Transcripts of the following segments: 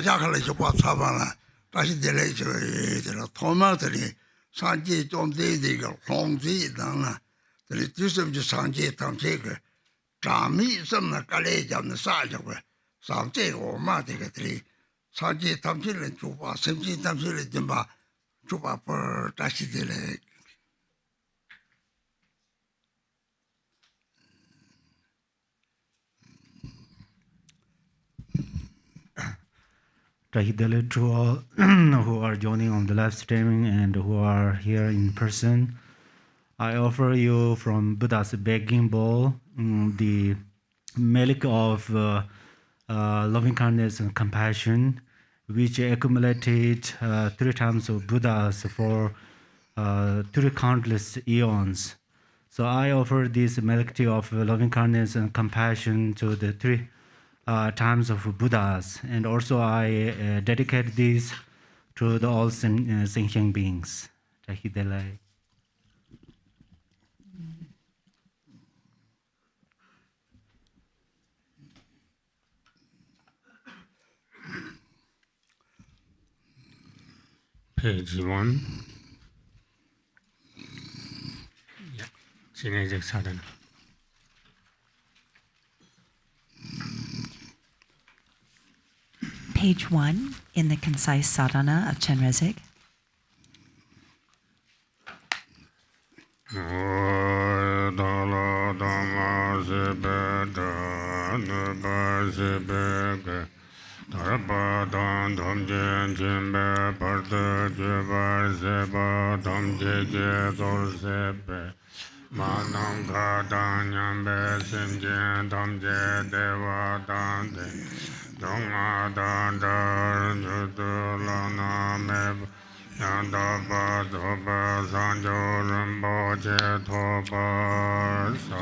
자작할 저 차반라 다시 데레저 토마들이 산지 좀 되게 홍지다나 그 뒤섬지 산지 탐색을 잠이 섬나 깔래 잡는 사자고 삼제고 오마데들이 산지 탐색을 주바 섬지 탐색을 좀봐 주바 버 다시 데레 Tahidele to all who are joining on the live streaming and who are here in person. I offer you from Buddha's begging bowl the milk of loving kindness and compassion, which accumulated 3 times of Buddhas for 3 countless eons. So I offer this milk tea of loving kindness and compassion to the 3 times of Buddhas, and also I dedicate this to the all sentient beings. Tahidele. Page 1. Yeah, Chenresig sadhana. Page 1 in the concise sadhana of Chenresig. Manam Kadanyam Besinjin Damje Deva Dante Donga Dandar Judulana Meb Yandaba Doba Sanjo Rinpoche Toba Sa.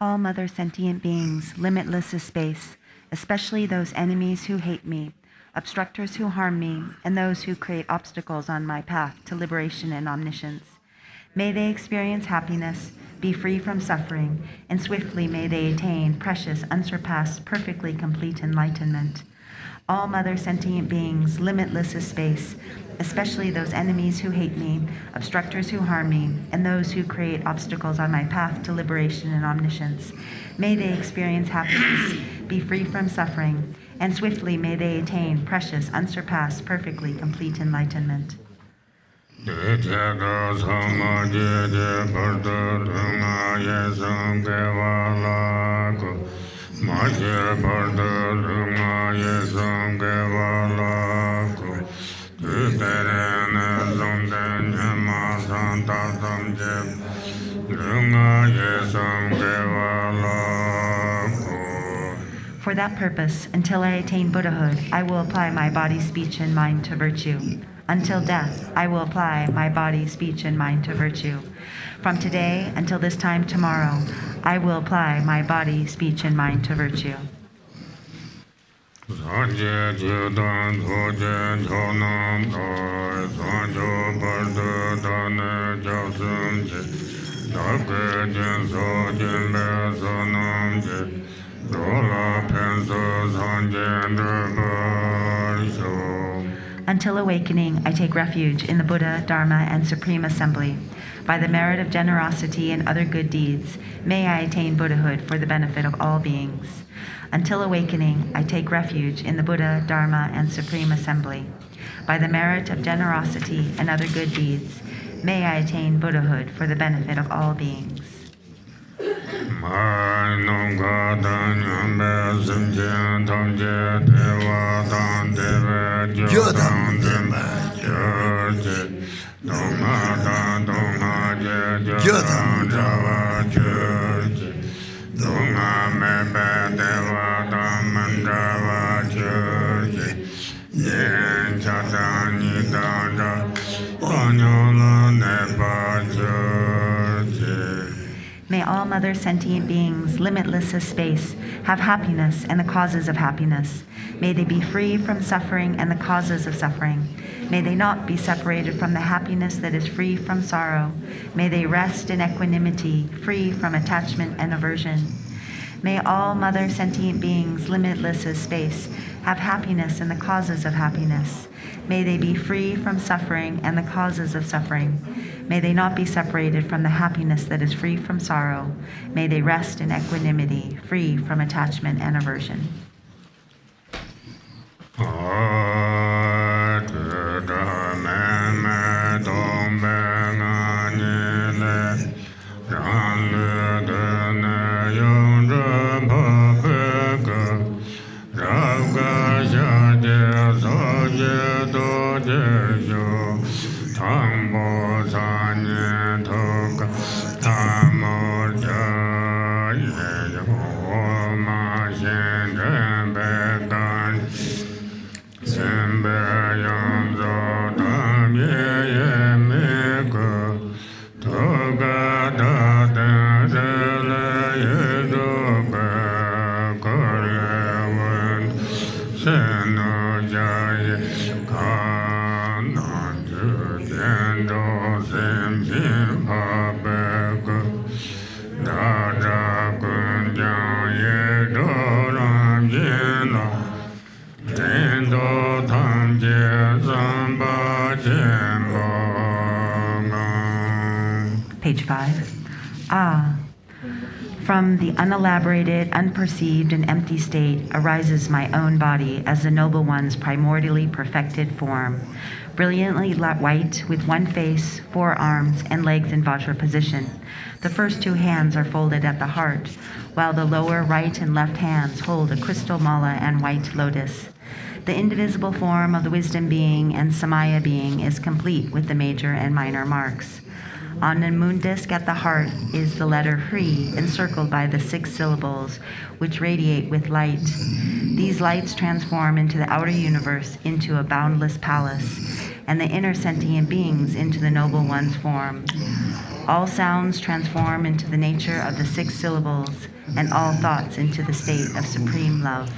All mother sentient beings, limitless is space, especially those enemies who hate me, obstructors who harm me, and those who create obstacles on my path to liberation and omniscience. May they experience happiness, be free from suffering, and swiftly may they attain precious, unsurpassed, perfectly complete enlightenment. All mother sentient beings, limitless is space, especially those enemies who hate me, obstructors who harm me, and those who create obstacles on my path to liberation and omniscience. May they experience happiness, be free from suffering, and swiftly may they attain precious, unsurpassed, perfectly complete enlightenment. For that purpose, until I attain Buddhahood, I will apply my body, speech, and mind to virtue. Until death, I will apply my body, speech, and mind to virtue. From today until this time tomorrow, I will apply my body, speech, and mind to virtue. Until awakening, I take refuge in the Buddha, Dharma, and Supreme Assembly. By the merit of generosity and other good deeds, may I attain Buddhahood for the benefit of all beings. Until awakening, I take refuge in the Buddha, Dharma, and Supreme Assembly. By the merit of generosity and other good deeds, may I attain Buddhahood for the benefit of all beings. May all mother sentient beings, limitless as space, have happiness and the causes of happiness. May they be free from suffering and the causes of suffering. May they not be separated from the happiness that is free from sorrow. May they rest in equanimity, free from attachment and aversion. May all mother sentient beings, limitless as space, have happiness and the causes of happiness. May they be free from suffering and the causes of suffering. May they not be separated from the happiness that is free from sorrow. May they rest in equanimity, free from attachment and aversion. Page 5. Ah, from the unelaborated, unperceived, and empty state arises my own body as the Noble One's primordially perfected form, brilliantly white with one face, 4 arms, and legs in Vajra position. The first 2 hands are folded at the heart, while the lower right and left hands hold a crystal mala and white lotus. The indivisible form of the wisdom being and Samaya being is complete with the major and minor marks. On the moon disk at the heart is the letter Hri, encircled by the 6 syllables, which radiate with light. These lights transform into the outer universe into a boundless palace, and the inner sentient beings into the Noble One's form. All sounds transform into the nature of the 6 syllables, and all thoughts into the state of supreme love.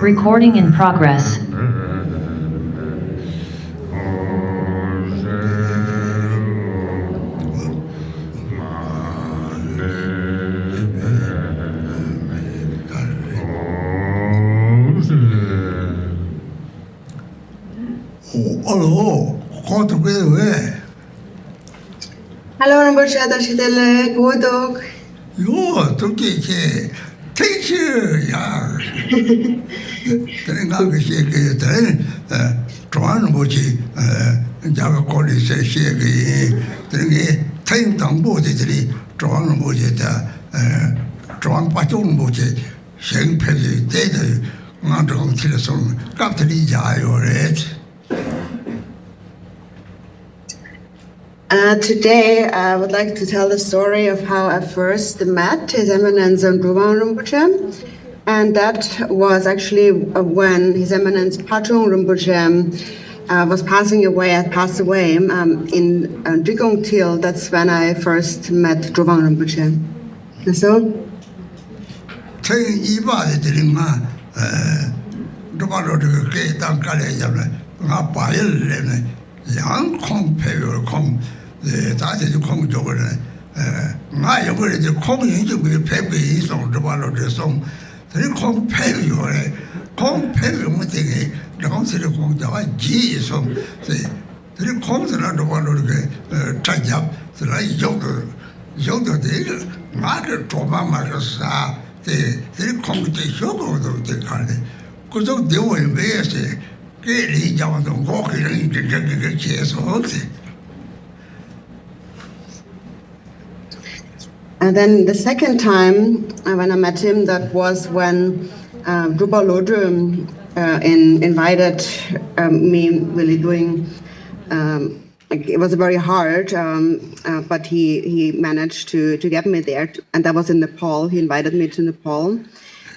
Recording in progress. Hello, Rinpoche, Dashidele, Godok. Yo, Tuki, take ya. Tenga shake, Chuan Bochi, Java College, shake, Ten Tambo, Chuan Bochi, Chuan Patung Bochi, Sheng Peli, Data, Mandron Tilson, Captain Jai or it. Today, I would like to tell the story of how I first met His Eminence Drubwang Rinpoche, and that was actually when His Eminence Patrung Rinpoche was passing away. Had passed away in Drikung Til. That's when I first met Drubwang Rinpoche. And so, Yang Kong Pay Kong, the Dati Kong Jogan, my way the Kong into the paper is on the one of the song. The Kong Pay your Kong Pay one thing, the Council of Kong Java G song. The Kong's another one of the touch up, the like yoga, the Margaret Toma Marcasa, the Kong take yoga of the card. Because of the way they and then the second time when I met him, that was when Drupal Lodru invited me, really doing. It was very hard, but he managed to get me there, and that was in Nepal. He invited me to Nepal.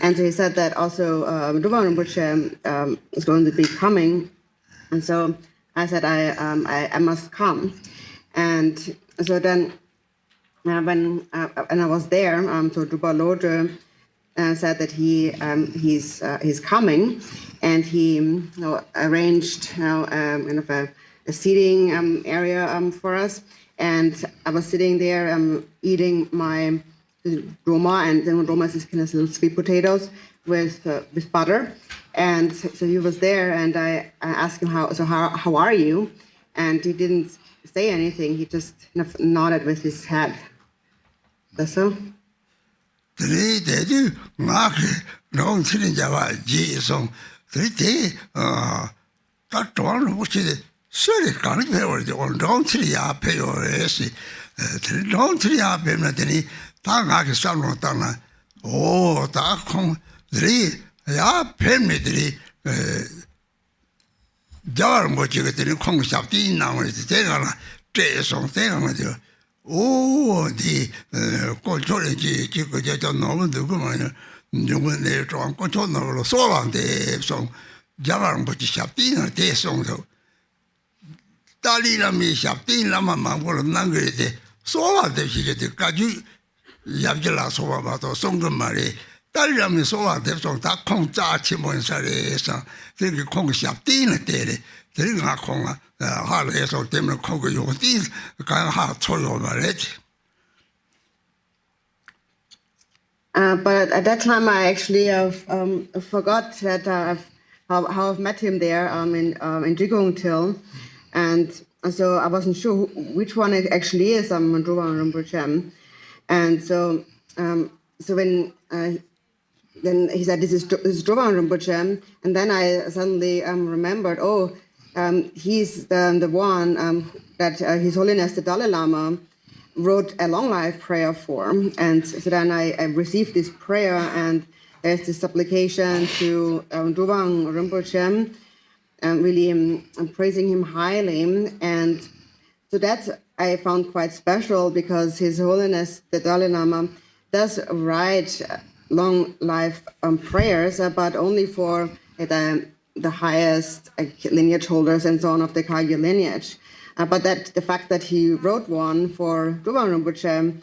And so he said that also Drubwang Rinpoche is going to be coming, and so I said I must come. And so then when I was there, so Drupal Lodru said that he's coming, and he arranged kind of a seating area for us, and I was sitting there eating my Roma, and then Roma is kind of little sweet potatoes with butter, and so he was there, and I asked him how are you, and he didn't say anything. He just kind of nodded with his head. That's so. Today they do market long sitting Java G song. Today that one which is surely can't pay or the one don't see ya pay or AC. Don't see ya pay. Tangaki Salon Tana, oh, Takong, Ya Permitry, Jar, what you get in Kong Shapin now is the Tegana, Jason Tegana. Oh, the control, you don't know the woman, you went there to control no Solan, the song, Jar, what you Shapin, the song. Dalila me Shapin Lama, Nangre, Sola, the she get the Kagyu. Yabjala Soa Bato, Songa Mari, Dariam Soa, Depson, Drikung Kagyu, think Kong Shapin, Drikung Kong, Harleys of Demon Kogyo, these kind of hard toil over it. But at that time, I actually forgot that how I've met him there in Drikung Til, and so I wasn't sure which one it actually is. Drubwang Rinpoche. And so, when then he said, "This is Drubwang Rinpoche," and then I suddenly remembered, he's the one that His Holiness the Dalai Lama wrote a long life prayer for, and so then I received this prayer, and there's this supplication to Drubwang Rinpoche, really praising him highly, and so that's. I found quite special because His Holiness the Dalai Lama does write long life prayers, but only for the highest lineage holders and so on of the Kagyu lineage. But that the fact that he wrote one for Drubwang Rinpoche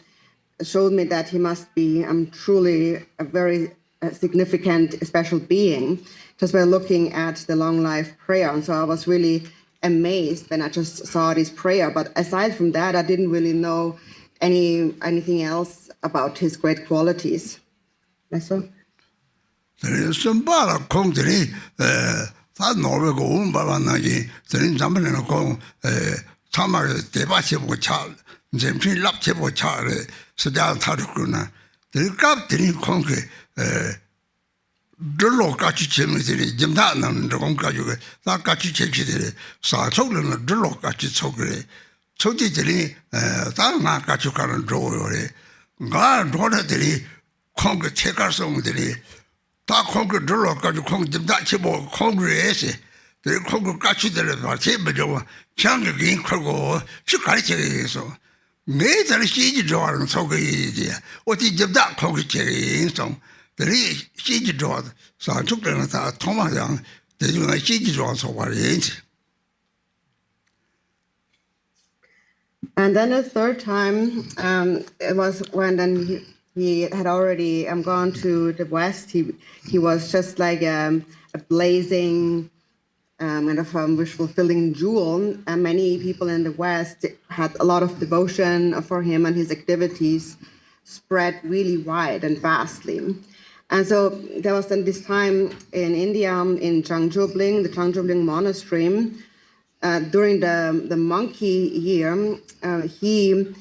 showed me that he must be truly a very significant special being just by looking at the long life prayer. And so I was really amazed when I just saw this prayer. But aside from that, I didn't really know anything else about his great qualities. That's all. Drilo kachi chemidiri, jimda nam drikung kagyu ge, la kachi chekidiri, sa chokli drilo kachi chokri, chokdi diri, ta nga kachi karan drogo yore, nga droga diri, kong chekar song diri, ta kong drilo kachi kong jimda chebo kong resi, diri kong kachi diri ba cheba jowa, changi gin korgo, chikari chegi so, ngay diri shiji droga chokri yi, oti jimda kong chegi song, diri shiji droga, sa chukli ta thoma yang, diri nga shiji droga chokwa yin. And then the third time, it was when then he had already gone to the West. He was just like a blazing kind of wish-fulfilling jewel. And many people in the West had a lot of devotion for him, and his activities spread really wide and vastly. And so there was then this time in India, in Changjubling, the Changjubling monastery, during the monkey year, he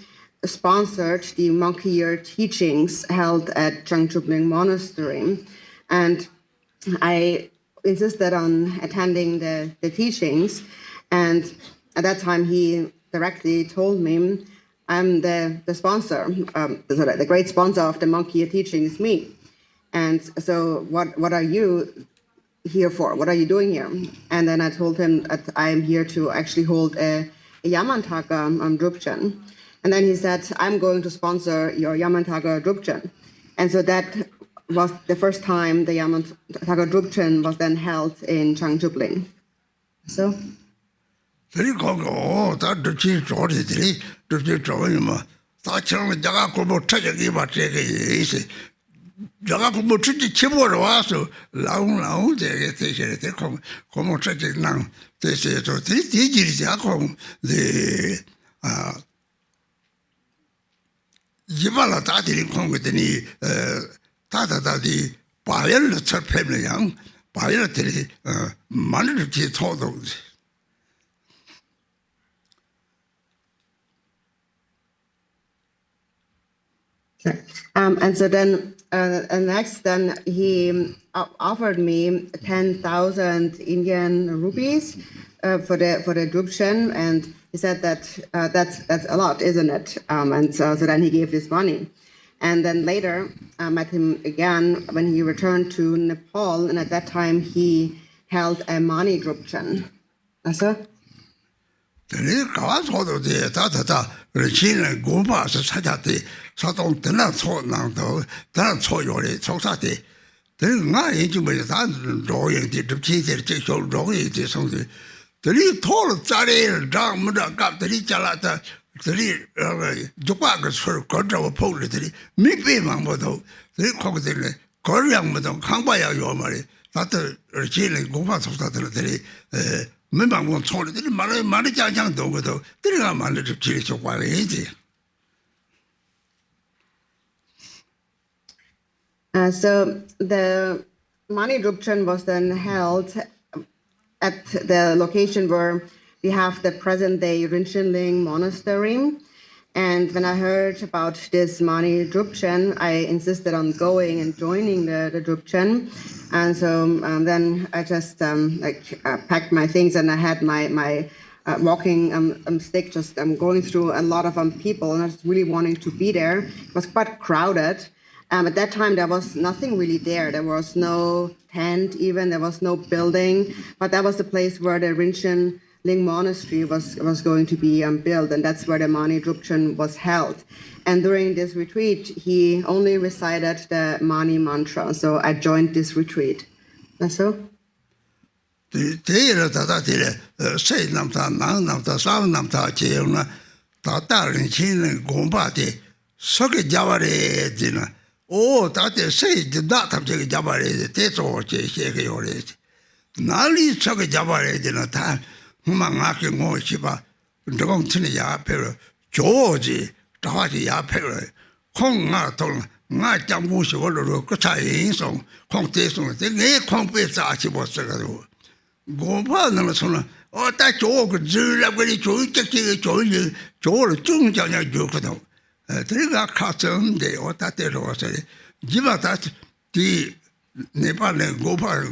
sponsored the monkey year teachings held at Changjubling Monastery. And I insisted on attending the teachings. And at that time, he directly told me, I'm the sponsor, the great sponsor of the monkey year teaching is me. And so what are you here for? What are you doing here? And then I told him that I am here to actually hold a Yamantaka Drubchen. And then he said, I'm going to sponsor your Yamantaka Drubchen. And so that was the first time the Yamantaka Drubchen was then held in Changjubling. So. Jaga kubo chuchi chibo rawaso laung de te como chuchi nang te se to ti jiri ja kong de jibala ta di kong de ni ta di bayan le chapem le yang bayan de Mani Drupchen todo. And so then next, then he offered me 10,000 Indian rupees for the Drubchen, and he said that that's a lot, isn't it? And so then he gave this money. And then later, I met him again when he returned to Nepal, and at that time he held a Mani Drupchen. So. Teni kawa sodo de ta rechin gomba sa chajate sa dong dena cho nang do dena cho yore cho sa de teni nga yin ju me da ro yin de chi de che sho ro yin de song de teni to za le dang mu da ga teni ja la da teni ju ba ge su ko zhe wo po le teni mi bei mang mo do teni ko de le ko yang mo do kang ba ya yo ma le da de rechin gomba cho sa de teni So the Mani Drupchen was then held at the location where we have the present-day Rinchen Monastery. And when I heard about this Mani Drupchen, I insisted on going and joining the Drupchen. And so then I just packed my things, and I had my walking stick, just going through a lot of people, and I was really wanting to be there. It was quite crowded. At that time, there was nothing really there. There was no tent even, there was no building, but that was the place where the Rinchen Monastery was going to be built, and that's where the Mani Drupchen was held. And during this retreat, he only recited the Mani mantra, so I joined this retreat. That's so? oh, that is say, did not have to Jabare, that's all, shake your age. Nali took a Jabare in a time, Humangaki Mo Shiba, Drong Tinia Pera, Georgie, Tahaji Yapera, Kong Naton, Nat Jamush, or Kotai, song, Kong Tason, the gay Compesa was Sagado. Go on, oh, that joke, Zilla, very joy, joy, Jung Jana Jokano. Triga Carton, they or that they was a give us that the Nepal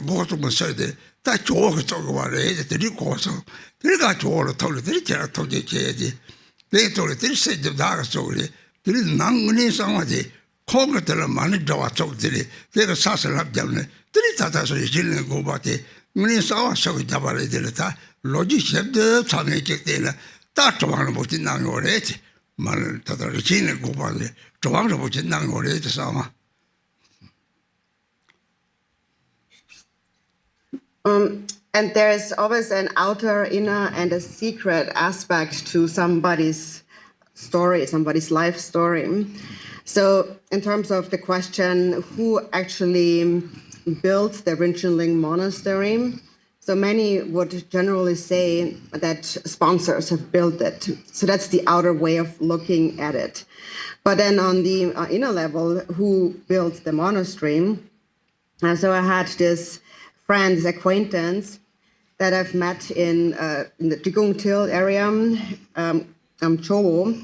go to Masade, that joke talk about it, the recourse. Triga Jor told the teacher told the they told it, they said the dark story. There is none somebody, conquer the Mani Drubcho, they are Sassan up down. There is that as a children go back there. Many saw so Jabari Delta, logic said the Tanake Dela, that's one about it now already. Man, that the Regina go by the Drubwang Rinpoche now already summer. And there's always an outer, inner, and a secret aspect to somebody's story, somebody's life story. So in terms of the question, who actually built the Rinpoche monastery? So many would generally say that sponsors have built it. So that's the outer way of looking at it. But then on the inner level, who built the monastery? So I had this friend, this acquaintance that I've met in the Drikung Til area, Chowo,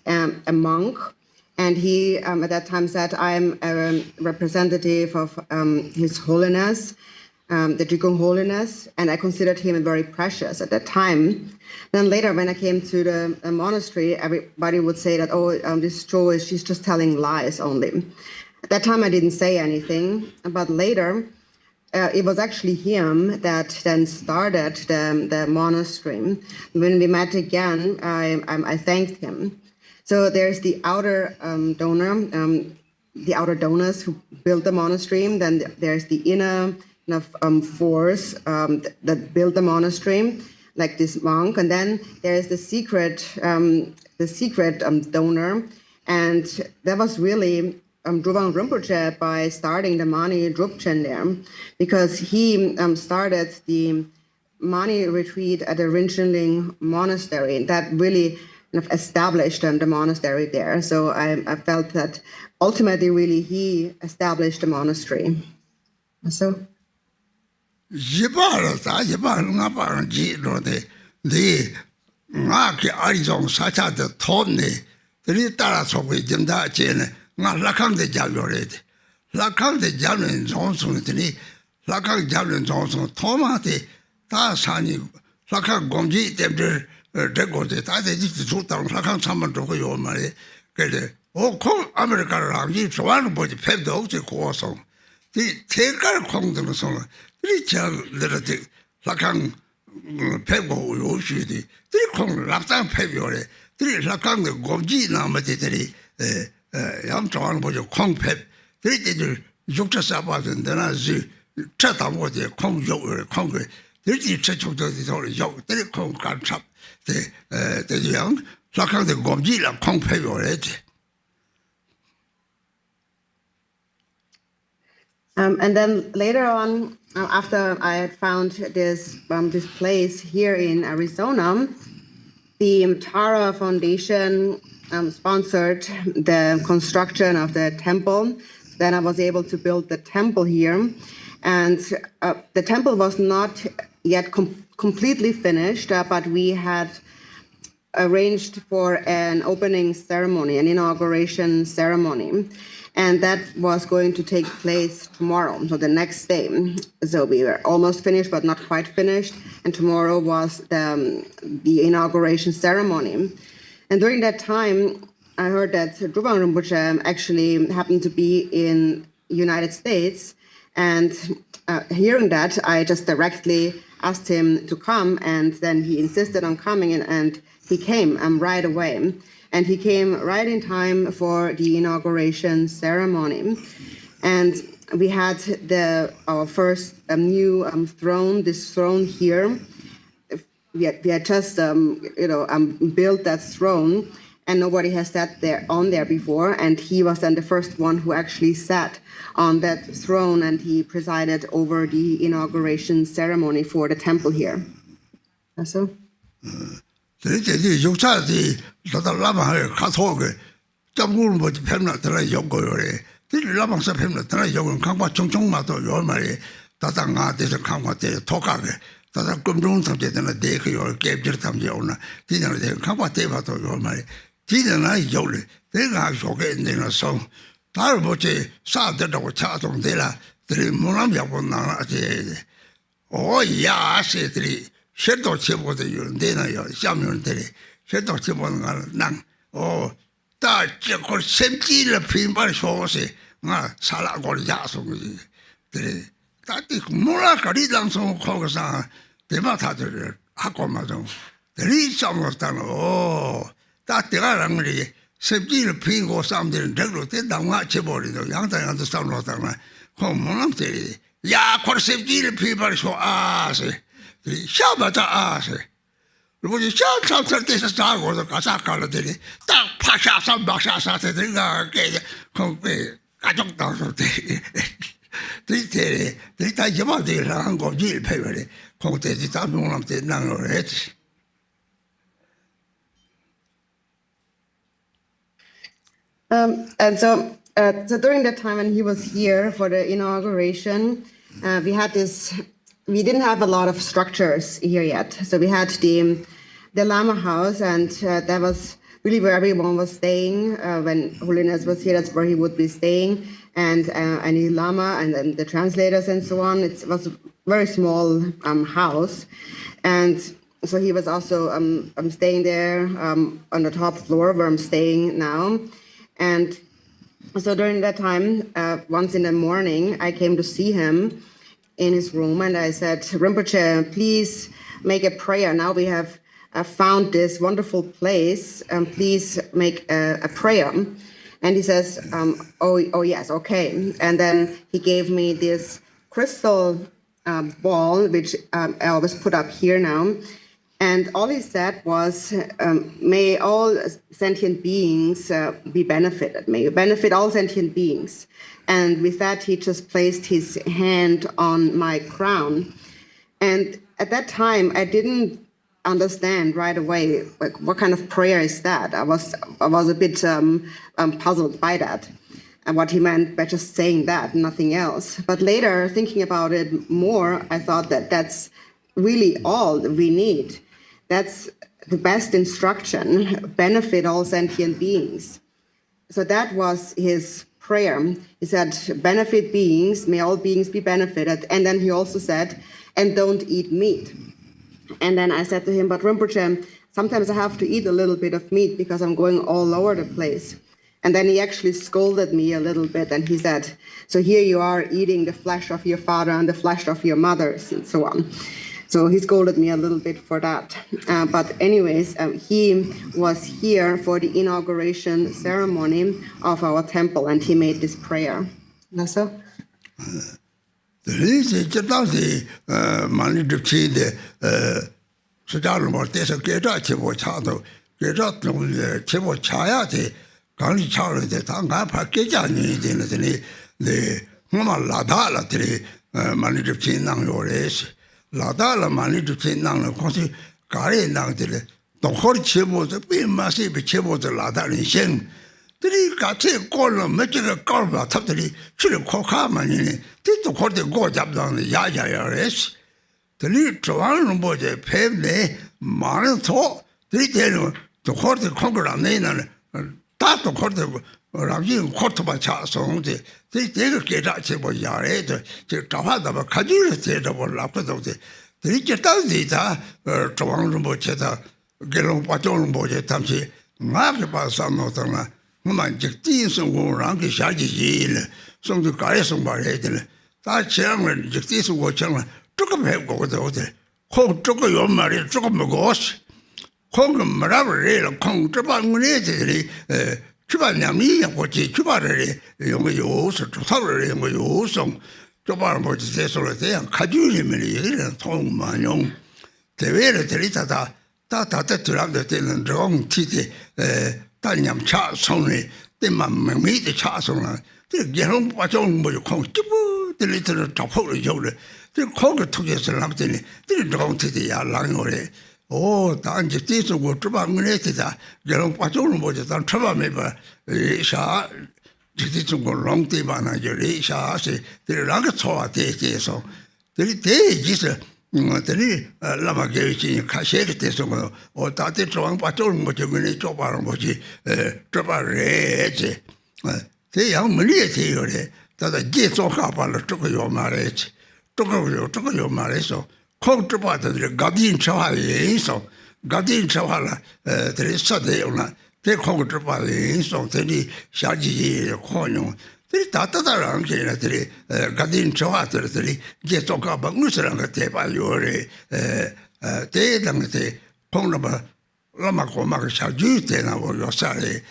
a monk. And he, at that time, said, I'm a representative of His Holiness, the Drikung Holiness, and I considered him very precious at that time. Then later, when I came to the monastery, everybody would say that, oh, this Chowo, she's just telling lies only. At that time, I didn't say anything, but later, it was actually him that then started the monastery. When we met again, I thanked him. So there's the outer donor, the outer donors who built the monastery. Then there's the inner force that built the monastery, like this monk. And then there's the secret donor, and that was really Drubwang Rinpoche by starting the Mani Drupchen there, because he started the Mani retreat at the Rinpoche monastery. That really kind of established the monastery there. So I felt that ultimately, really, he established the monastery. So. Nga lakang de jablorete lakang de jablen johnson tini lakang jablen johnson tomate ta sani lakang gomji temper degote ta de ji zu tang lakang chamman to yo mare kele o ko america rangi joan boji pebdo je ko so ti tekar kong de so ri chang de lakang pebgo yo shi di ti kong laptang pebyo ti lakang de gomji na ma de ti Yam Chuan was a Kong Pep. They did Yukta Sabat and then as Chatham was a Kong Yoke Congress. They did such a yoke, they Kong got up. The young, like on the Gomjila Kong Pep already. And then later on, after I had found this place here in Arizona, the Tara Foundation sponsored the construction of the temple. Then I was able to build the temple here. And the temple was not yet completely finished, but we had arranged for an opening ceremony, an inauguration ceremony. And that was going to take place tomorrow, so the next day. So we were almost finished, but not quite finished. And tomorrow was the inauguration ceremony. And during that time, I heard that Drubwang Rinpoche actually happened to be in the United States. And hearing that, I just directly asked him to come. And then he insisted on coming, and he came right away. And he came right in time for the inauguration ceremony. And we had our first new throne, this throne here. We had just, built that throne, and nobody has sat there on there before. And he was then the first one who actually sat on that throne, and he presided over the inauguration ceremony for the temple here. So. 다다 금종 탐제되는 대그 개별 탐제오나 디는 강과 대바도 요말 디는 요리 내가 속에 있는 성 다를 뭐지 사들다고 차동되라 들이 뭐람 잡고 나지 오야세들이 셔도 쳐보도 요는데나요 샤면들이 셔도 쳐보는 거는 다 저걸 샘지를 빈발 소세 나 살아고 야송이 들이 다들 뭐라 가리랑송 거기서 대마타들 하고 맞아. 들이 som었다는 다 때가랑 우리 습지를 피고 싸움들은 저로 대당화 쳐버리도 양당한테 싸움었다는 그 뭐람들이 야 그 습지를 피버리고 아세 샤바자 아세 그리고 샤차차 때서 자고도 가사칼들이 딱 파샤사 박샤사 들가 그 가족 당소 때 And so during that time when he was here for the inauguration, we didn't have a lot of structures here yet. So we had the Lama house, and that was really where everyone was staying. When Holiness was here, that's where he would be staying. And any Lama and then the translators and so on. It was a very small house. And so he was also staying there on the top floor where I'm staying now. And so during that time, once in the morning, I came to see him in his room, and I said, Rinpoche, please make a prayer. Now we have found this wonderful place. Please make a prayer. And he says, oh yes, okay. And then he gave me this crystal ball, which I always put up here now. And all he said was, may all sentient beings be benefited. May you benefit all sentient beings. And with that, he just placed his hand on my crown. And at that time, I didn't understand right away, like, what kind of prayer is that? I was a bit puzzled by that and what he meant by just saying that, nothing else. But later, thinking about it more, I thought that that's really all we need. That's the best instruction, benefit all sentient beings. So that was his prayer. He said, benefit beings, may all beings be benefited. And then he also said, and don't eat meat. And then I said to him, but Rinpoche, sometimes I have to eat a little bit of meat because I'm going all over the place. And then he actually scolded me a little bit, and he said, so here you are eating the flesh of your father and the flesh of your mothers and so on. So he scolded me a little bit for that. But anyways, he was here for the inauguration ceremony of our temple, and he made this prayer. Nasa? Mani Drupchen Sujalmo, there's a Geta Chibo Chado, Geta Chibo Chayate, Gani Charlie, the Tanga Pakejani, the Mama Ladala, Mani Drupchen Nang Yores, Ladala Mani Drupchen Nang, Consi Gari Nang, the whole Chibo, the big massive Chibo, the Ladali Shen. Three got a call, making a carver, totally, chili cocaman, did to court the gorge up down the Yaya. The little Rinpoche paved the Marathon, they tell to court the conqueror name and that to court the Ravine Kotobacha song, they get out of Yare, the Tawad of a Kajura state of Lapado. The little Tazita, Drubwang Rinpoche, Gelon Paton Boje Tamsi, Markaba Samotana. Woman, Jactin, who rank is Shaggy, some to carry somebody. That chairman, Jactin, who chairman, took a head over the other. Home took a young Mary, took a ghost. Home Marabere, Kong Trabang, Chubanyami, what you Chubare, young use, to thoroughly young use, some Chubar, what is this or there, Kajuli, Mini, and Tom Manon. The very Terita, Tata, to have the tail and drawn titty. 단념 차 손에 때만 메이드 차 손에 그 개롱 빠져온 뭐 콩집어 들리들 잡포를 요래 그 거기 통해서 남더니 그 정태야 랑오래 오 단지 뒤서고 주방을 했다 개롱 빠져온 뭐지 단 처음에 봐 이샤 지지중고 롱대바나 저리샤시 들라가 좋아 대해서 들이 대지서 들이 라마게지 카셰르 때서 뭐 다들 좋아한 빠져온 뭐 저거는 좁아는 뭐지 좁아래지 대양 물리에 대요래 다다 제조가발로 저거요 말했지 저거요 말해서 콩트바들 가딘 차와에서 가딘 차와라 들이 서대요나 대 콩트바에서 들이 샤지 코용 들이 다다다랑 걔네들이 가딘 차와들이 제조가발 무슨 거 대발요래 대당때 콩나바 라마고마가 샤주테나 뭐 요사래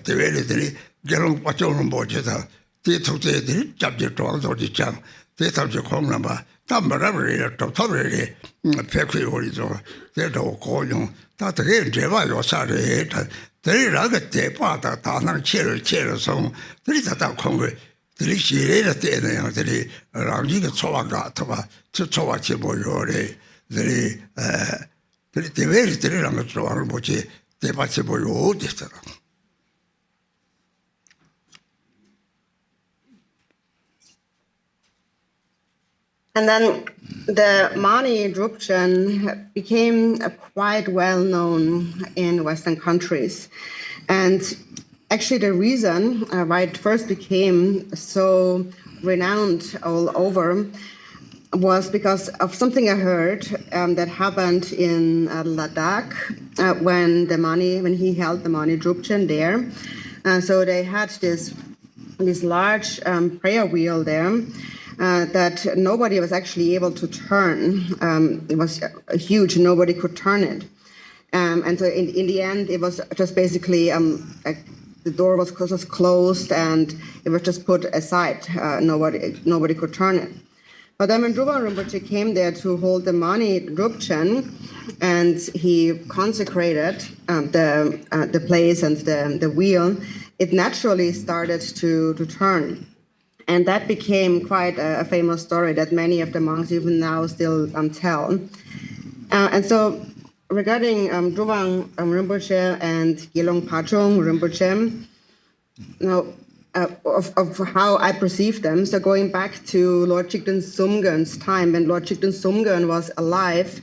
대외들이 개롱 빠져오는 뭐지다 대통령들이 잡지 도와주지장 대탑지 공나마 담바라를 또 터를 백회오리죠 대도 고용 다 되게 제발 요사래 대리라가 대파다 다나 체르서 들이다다 공부 들이 시래를 때는 들이 랑지가 초와가 터봐 초와치 보요래 들이 들이 대외들이랑 거 좋아하는 뭐지 대파치 보요 됐더라. And then the Mani Drubchen became quite well known in Western countries. And actually the reason why it first became so renowned all over was because of something I heard that happened in Ladakh when he held the Mani Drubchen there. So they had this large prayer wheel there. That nobody was actually able to turn. It was huge, nobody could turn it. And so in the end, it was just basically, the door was just closed and it was just put aside. Nobody could turn it. But then when Drubwang Rinpoche came there to hold the Mani Drubchen, and he consecrated the place and the wheel, it naturally started to turn. And that became quite a famous story that many of the monks even now still tell. And so regarding Drubwang Rinpoche and Gelong Pachong Rinpoche, of how I perceive them, so going back to Lord Chikden Sumgön's time, when Lord Chikden Sumgön was alive,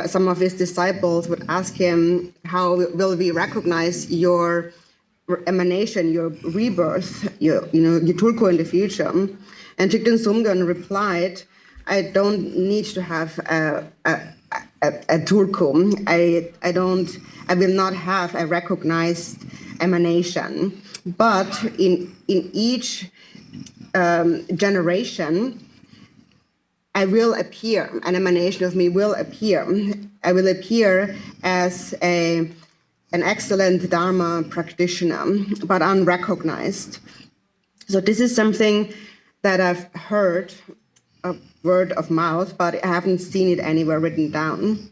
some of his disciples would ask him, how will we recognize your emanation, your rebirth, your tulku in the future? And Chikden Sumgön replied, I don't need to have a tulku. I will not have a recognized emanation. But in each generation, I will appear, an emanation of me will appear. I will appear as an excellent Dharma practitioner, but unrecognized. So this is something that I've heard, a word of mouth, but I haven't seen it anywhere written down.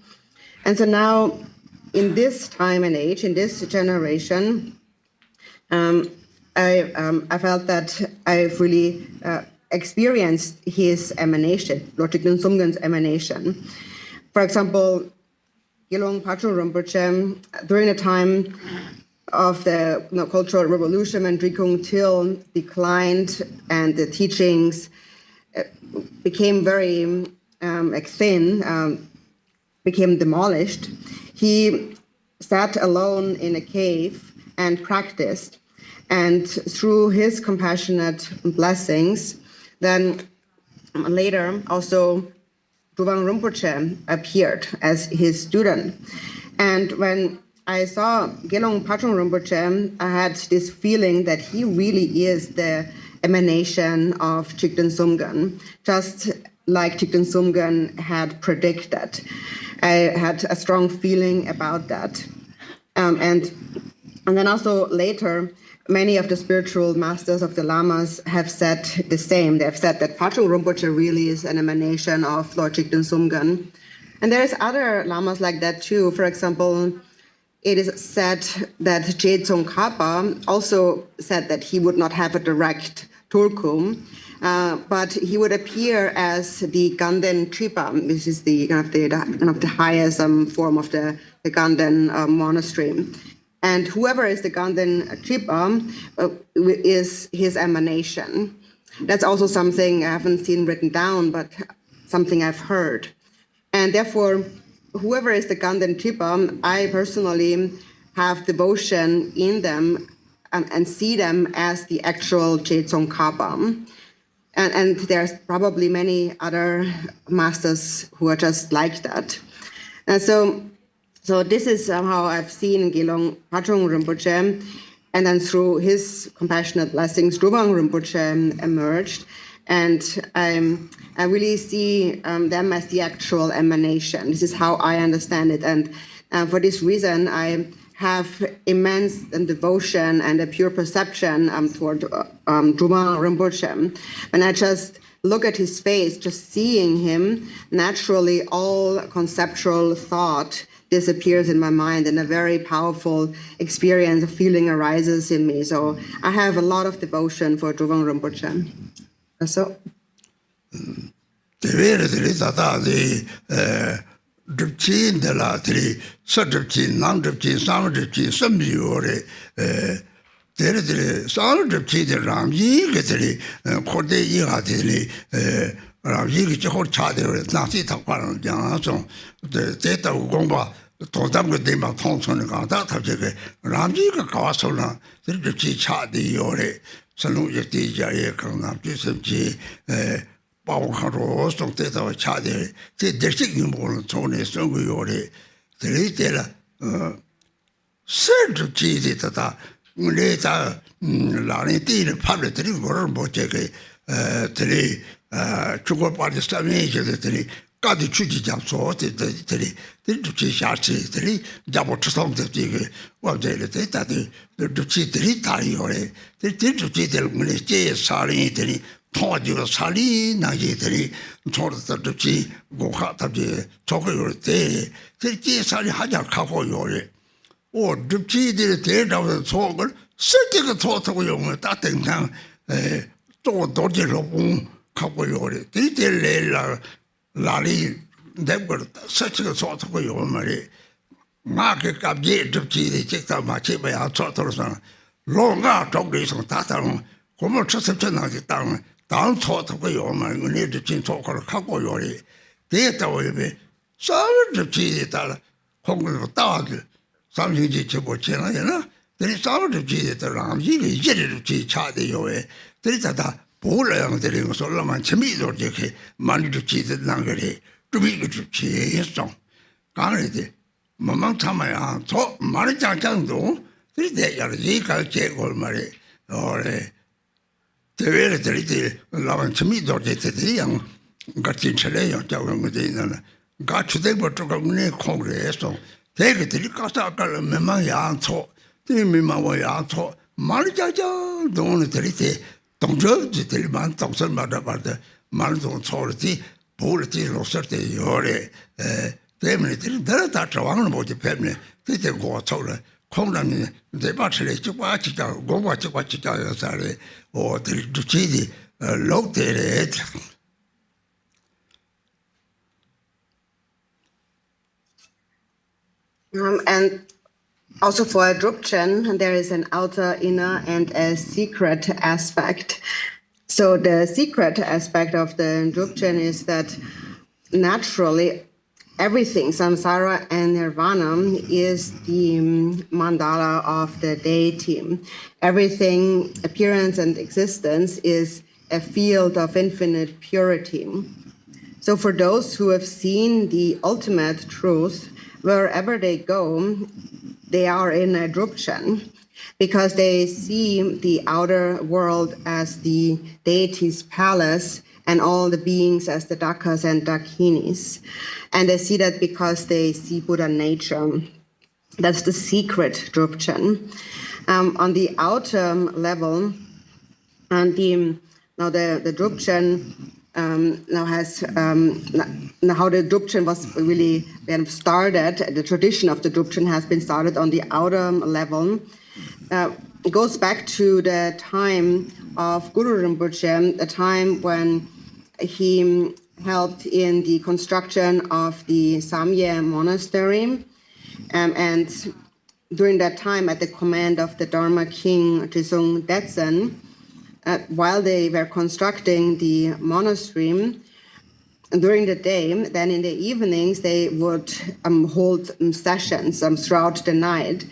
And so now, in this time and age, in this generation, I felt that I've really experienced his emanation, Lord Chikden Sumgön's emanation. For example, Gelong Pachong Rinpoche, during the time of the Cultural Revolution, when Drikung Til declined and the teachings became very thin, became demolished, he sat alone in a cave and practiced. And through his compassionate blessings, then later also Drubwang Rinpoche appeared as his student. And when I saw Gelong Pachong Rinpoche, I had this feeling that he really is the emanation of Chikden Sumgön, just like Chikden Sumgön had predicted. I had a strong feeling about that. And then also later, many of the spiritual masters of the Lamas have said the same. They have said that Pachong Rinpoche really is an emanation of Lord Chikden Sumgön. And there's other Lamas like that too. For example, it is said that Drikung Kagyu also said that he would not have a direct tulkum, but he would appear as the Ganden Tripa, which is the kind of the highest form of the Ganden monastery. And whoever is the Ganden Tripa is his emanation. That's also something I haven't seen written down, but something I've heard. And therefore, whoever is the Ganden Tripa, I personally have devotion in them and see them as the actual Drikung Kagyu. And there's probably many other masters who are just like that. And so this is how I've seen Gelong Pachung Rinpoche, and then through his compassionate blessings, Drubwang Rinpoche emerged. And I really see them as the actual emanation. This is how I understand it. And for this reason, I have immense devotion and a pure perception toward Drubwang Rinpoche. When I just look at his face, just seeing him, naturally all conceptual thought disappears in my mind, and a very powerful experience of feeling arises in me. So I have a lot of devotion for Drubwang Rinpoche. So. Drupchen de la tri, Drupchen, non Drupchen, Sam Drupchen, some Yore, Sam Drupchen, the Ramji, Getri, Kode Yigatili, Ramji, Chor Chade, Nasi Tapan, Janson, the Data Gomba, Todam Dema Thompson, Gata, Ramji, Kawasola, the Drupchi Chadi Yore, Salu Yeti Jayakana, Gisamji, Bao Karo, Song Teta Chade, the District Born Tony Songuyore, the Little Serge Cheese Tata, Muleta, Lanity, Public Rinpoche, Tele, Chukopati Stamage, the Tele, got the Chuchi Jam Sort, the Chuchi, the Double Song, the Tigger, one day the Duchi Tari, the Duchi, the Mulete, Sari, Italy. Told Sali, Nagitari, told the Duchi, go hot of the Tokyo Day, the Sali Haja Kako Yore. Or Duchi did a tail of the Toggle, sitting a total young, that thing down, Dodgy Lobun, Kako Yore, Did Lali, that were such a sort of Yomari. Market up yet Duchi, they checked out my chip by our total son. Long out of this on Tatalon, Homo Chasapana down. Down taught of Yoma, you need to change talk or Kako Yori. Data will be some of cheese that Hong Dog, something Jichibo China, you know. There is some of the cheese that around you, get it to cheese Chadi Yoe. There is a Pola and the ring of Solomon Chimid or Jackie, Mani Drupchen Langari, to be good to cheese song. Garnet, Mamma Tamaya, talk Mani Drupchen do, 3 days are Jika Check or Mary or the very Lavan to me, the young Garchen Institute got to the Botogamne Congress, so take it to the Costa Memaya talk, the Mimawaya talk, Marijaja, don't don't judge the man, Thompson, about the Malton authority, politics, or certain Yore, Emanations, there are that one about the family, they go told. Conan, the bachelor, Chihuahua, go watch Chihuahua, or the Duchidi, looked at it. And also for Drubchen, there is an outer, inner, and a secret aspect. So the secret aspect of the Drubchen is that naturally, everything, samsara and nirvana, is the mandala of the deity. Everything, appearance and existence, is a field of infinite purity. So for those who have seen the ultimate truth, wherever they go, they are in a Drubchen, because they see the outer world as the deity's palace and all the beings as the Dakas and Dakinis. And they see that because they see Buddha nature. That's the secret Drubchen. On the outer level, and the Drubchen now how the Drubchen was really started. The tradition of the Drubchen has been started on the outer level. It goes back to the time of Guru Rinpoche, the time when he helped in the construction of the Samye monastery, and during that time, at the command of the Dharma king Drikung Kagyu, while they were constructing the monastery, during the day, then in the evenings, they would hold sessions throughout the night,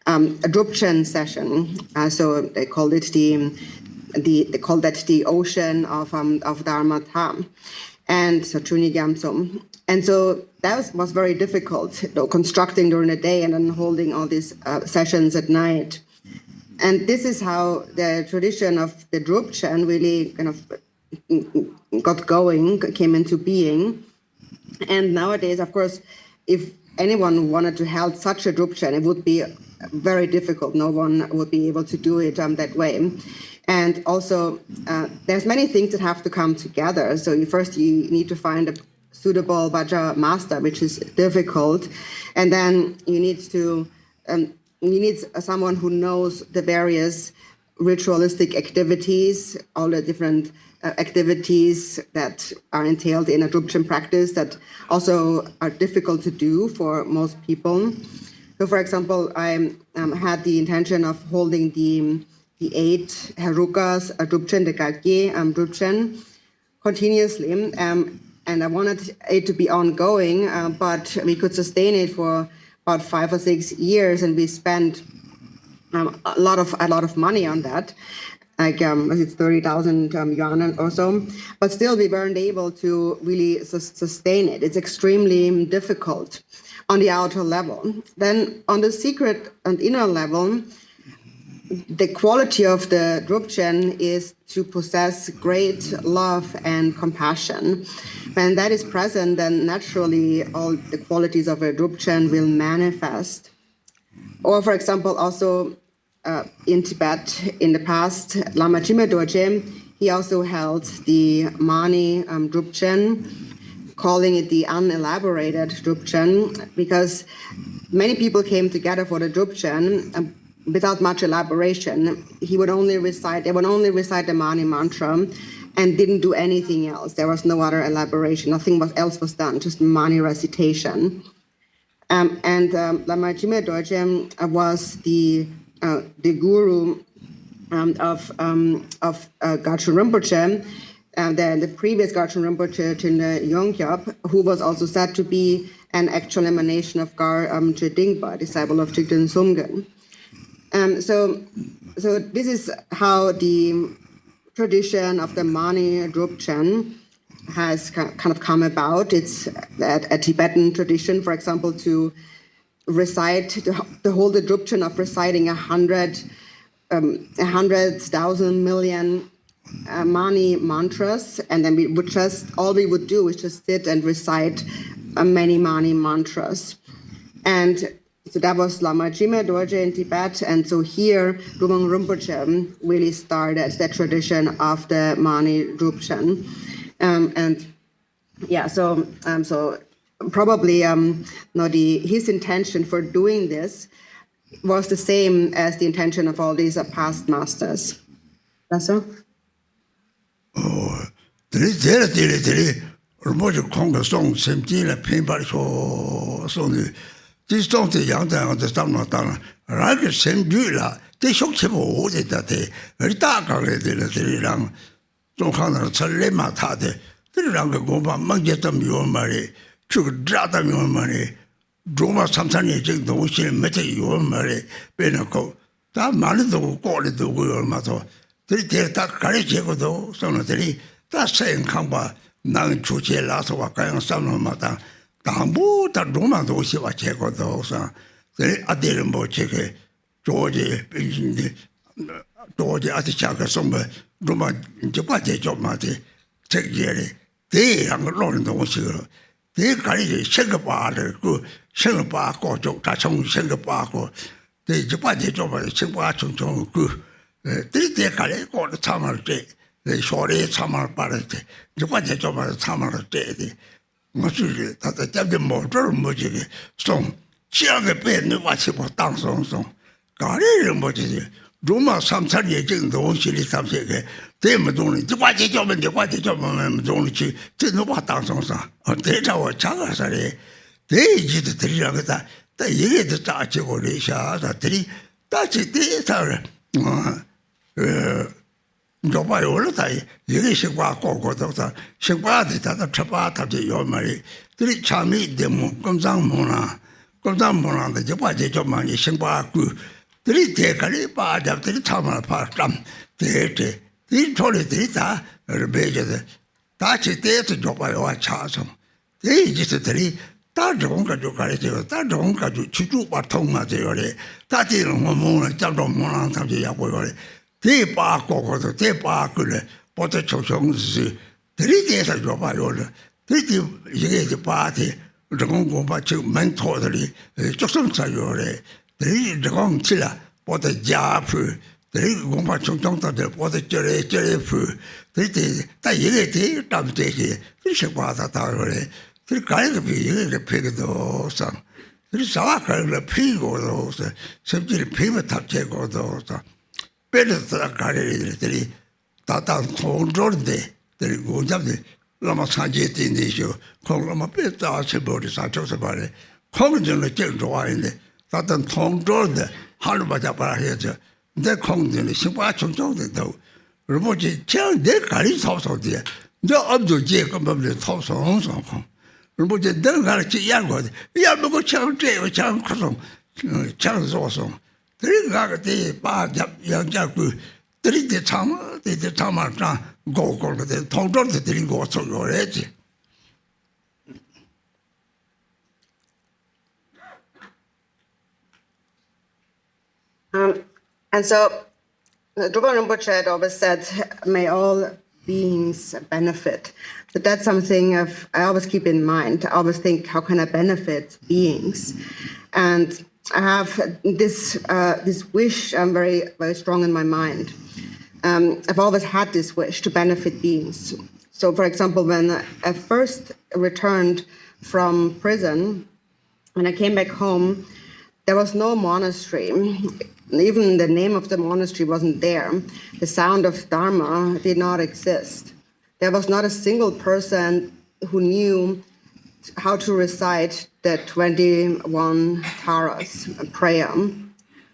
a Drubchen session. So they called it they called that the ocean of Dharma Tham, and so Chuni Gyamtsum. And so that was very difficult, constructing during the day and then holding all these sessions at night. And this is how the tradition of the Drubchen really kind of got going, came into being. And nowadays, of course, if anyone wanted to hold such a Drubchen, it would be very difficult. No one would be able to do it that way. And also, there's many things that have to come together. So you need to find a suitable Vajra master, which is difficult. And then you need someone who knows the various ritualistic activities, all the different activities that are entailed in a Drubchen practice that also are difficult to do for most people. So, for example, I had the intention of holding the 8 Herukas, Drubchen, the Kagyu, Drubchen, continuously. And I wanted it to be ongoing, but we could sustain it for about 5 or 6 years, and we spent a lot of money on that, like it's 30,000 yuan or so. But still, we weren't able to really sustain it. It's extremely difficult on the outer level. Then on the secret and inner level, the quality of the Drubchen is to possess great love and compassion. When that is present, then naturally all the qualities of a Drubchen will manifest. Or, for example, also in Tibet in the past, Lama Chime Dorje, he also held the Mani Drupchen, calling it the unelaborated Drubchen, because many people came together for the Drubchen without much elaboration. They would only recite the Mani mantra and didn't do anything else. There was no other elaboration. Nothing else was done, just Mani recitation. And Lama Chime Dorje was the guru of Garchen Rinpoche, the previous Garchen Rinpoche, Chinda Yongkyab, who was also said to be an actual emanation of Garchen Dingpa, disciple of Jigten Sumgen. So this is how the tradition of the Mani Drupchen has kind of come about. It's a Tibetan tradition, for example, to hold the Drupchen of reciting 100,000 million Mani mantras, and then all we would do is just sit and recite many Mani mantras. And so that was Lama Chime Dorje in Tibet, and so here Drubwang Rinpoche really started the tradition of the Mani Drupchen, and yeah, so probably his intention for doing this was the same as the intention of all these past masters. That's all. Oh, Rinpoche cornerstone sentient painful so this don't the young on the stomach down. Like same do la. They shock him all the day. Very dark already. The long don't count on Salema Tade. The long go by Mangetam your money. Took Dratam your money. Droma sometimes you don't see metal your money. Benaco. That money to call it the wheel matter. They did that courage though. Some of the that saying come by Nang Chuchi last of a kind of some matter. Tambu that Roma those who are check on those. They are dealing with check Georgia, Georgia at the Chaka somewhere, Roma, Japati job mati, check yearly. They are not those. They carry Singapore, good Singapore, or Tachong Singapore, they Japati job, Singapore, good. They carry all the time of day. 내 소리 참을 바르지 누가 제조만 참을 때지 무슨 다들 잡지 못을 뭐지 송 지역에 빼는 와치 뭐 땅송송 가리를 뭐지 로마 3차 예정 동시리 3세계 대면 동네 누가 제조면 동네 누가 땅송송 대자와 자가사리 대지도 들이라고 다 얘기도 짜지고 리샤다들이 다시 대사를 조바요 올라다 이게 식과 고고도다 식과도 다다 처바다지 요 말이 들이 참이 데모 검상문화인데 저바제 좀 많이 식과 그 들이 대가리 빠잡들이 참을 파람 대대 이 소리들이 다 배제돼 다시 대도 조바요와 차서 대지들이 다 좋은 가지고 가르치고 다 좋은 가지고 주주와 통하세요래 다들 뭐는 잡도 뭐는 삼지 야고요래 대바고고도 대바글래 보다 초청스 들이대서 줘봐요래 들이 이게 이제 바티 저건 공부 지금 멘토들이 조금 사요래 들이 저건 칠라 보다 자프 들이 공부 총총들 보다 저래 프 들이 다 이게 대 담대지 그렇게 봐다 다요래 그 가이가 비게 패기도 상. 그 사와가를 피고도甚至 피부 탑재고도 빼르다 가리들이 다다 통조인데 그리고 잡데 라마 사제인데죠. 콩라마 빼다 쳐버리 사줘서 말해. 콩전을 제일 좋아하는데 다다 통조인데 하루만 잡아야 해야죠. 내 콩전이 신과 총총도 그러고지 내 가리 소소지. 내 엄도 제가 뭐를 소소소 뭐지 내가 가르치 양거든 야뭐 창제 창 커서 창소소 들이가게 돼 바잡 양자고 들이대 참 들이대 참아자 고고를 통조를 들이고 소요래지 And so Drubwang Rinpoche had always said, may all beings benefit. But that's something I always keep in mind. I always think, how can I benefit beings? And I have this wish very, very strong in my mind. I've always had this wish to benefit beings. So, for example, when I first returned from prison, when I came back home, there was no monastery. Even the name of the monastery wasn't there. The sound of Dharma did not exist. There was not a single person who knew how to recite the 21 taras prayer.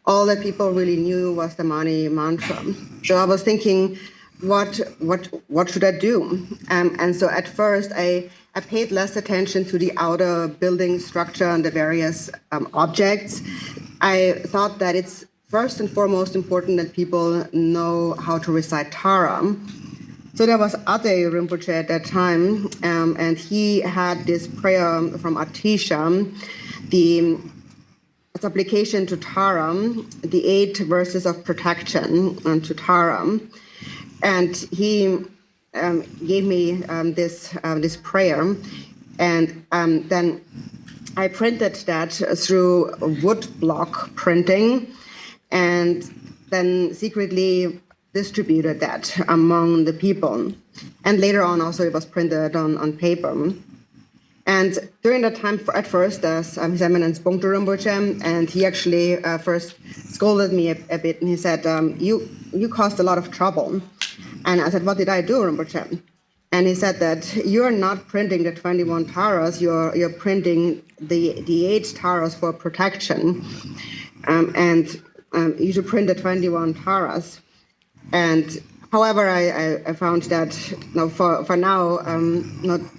All that people really knew was the Mani mantra. So I was thinking, what should I do? And so at first I paid less attention to the outer building structure and the various objects. I thought that it's first and foremost important that people know how to recite Tara. So there was Ade Rinpoche at that time, and he had this prayer from Atisha, the supplication to Tara, the 8 verses of protection to Tara. And he gave me this prayer, and then I printed that through wood block printing, and then secretly distributed that among the people. And later on also it was printed on paper. And during that time, at first, His Eminence Bongtu Rinpoche, and he actually first scolded me a bit, and he said, you caused a lot of trouble. And I said, what did I do, Rinpoche? And he said that you're not printing the 21 taras, you're printing the 8 taras for protection. And you should print the 21 taras. And however, I found that for now,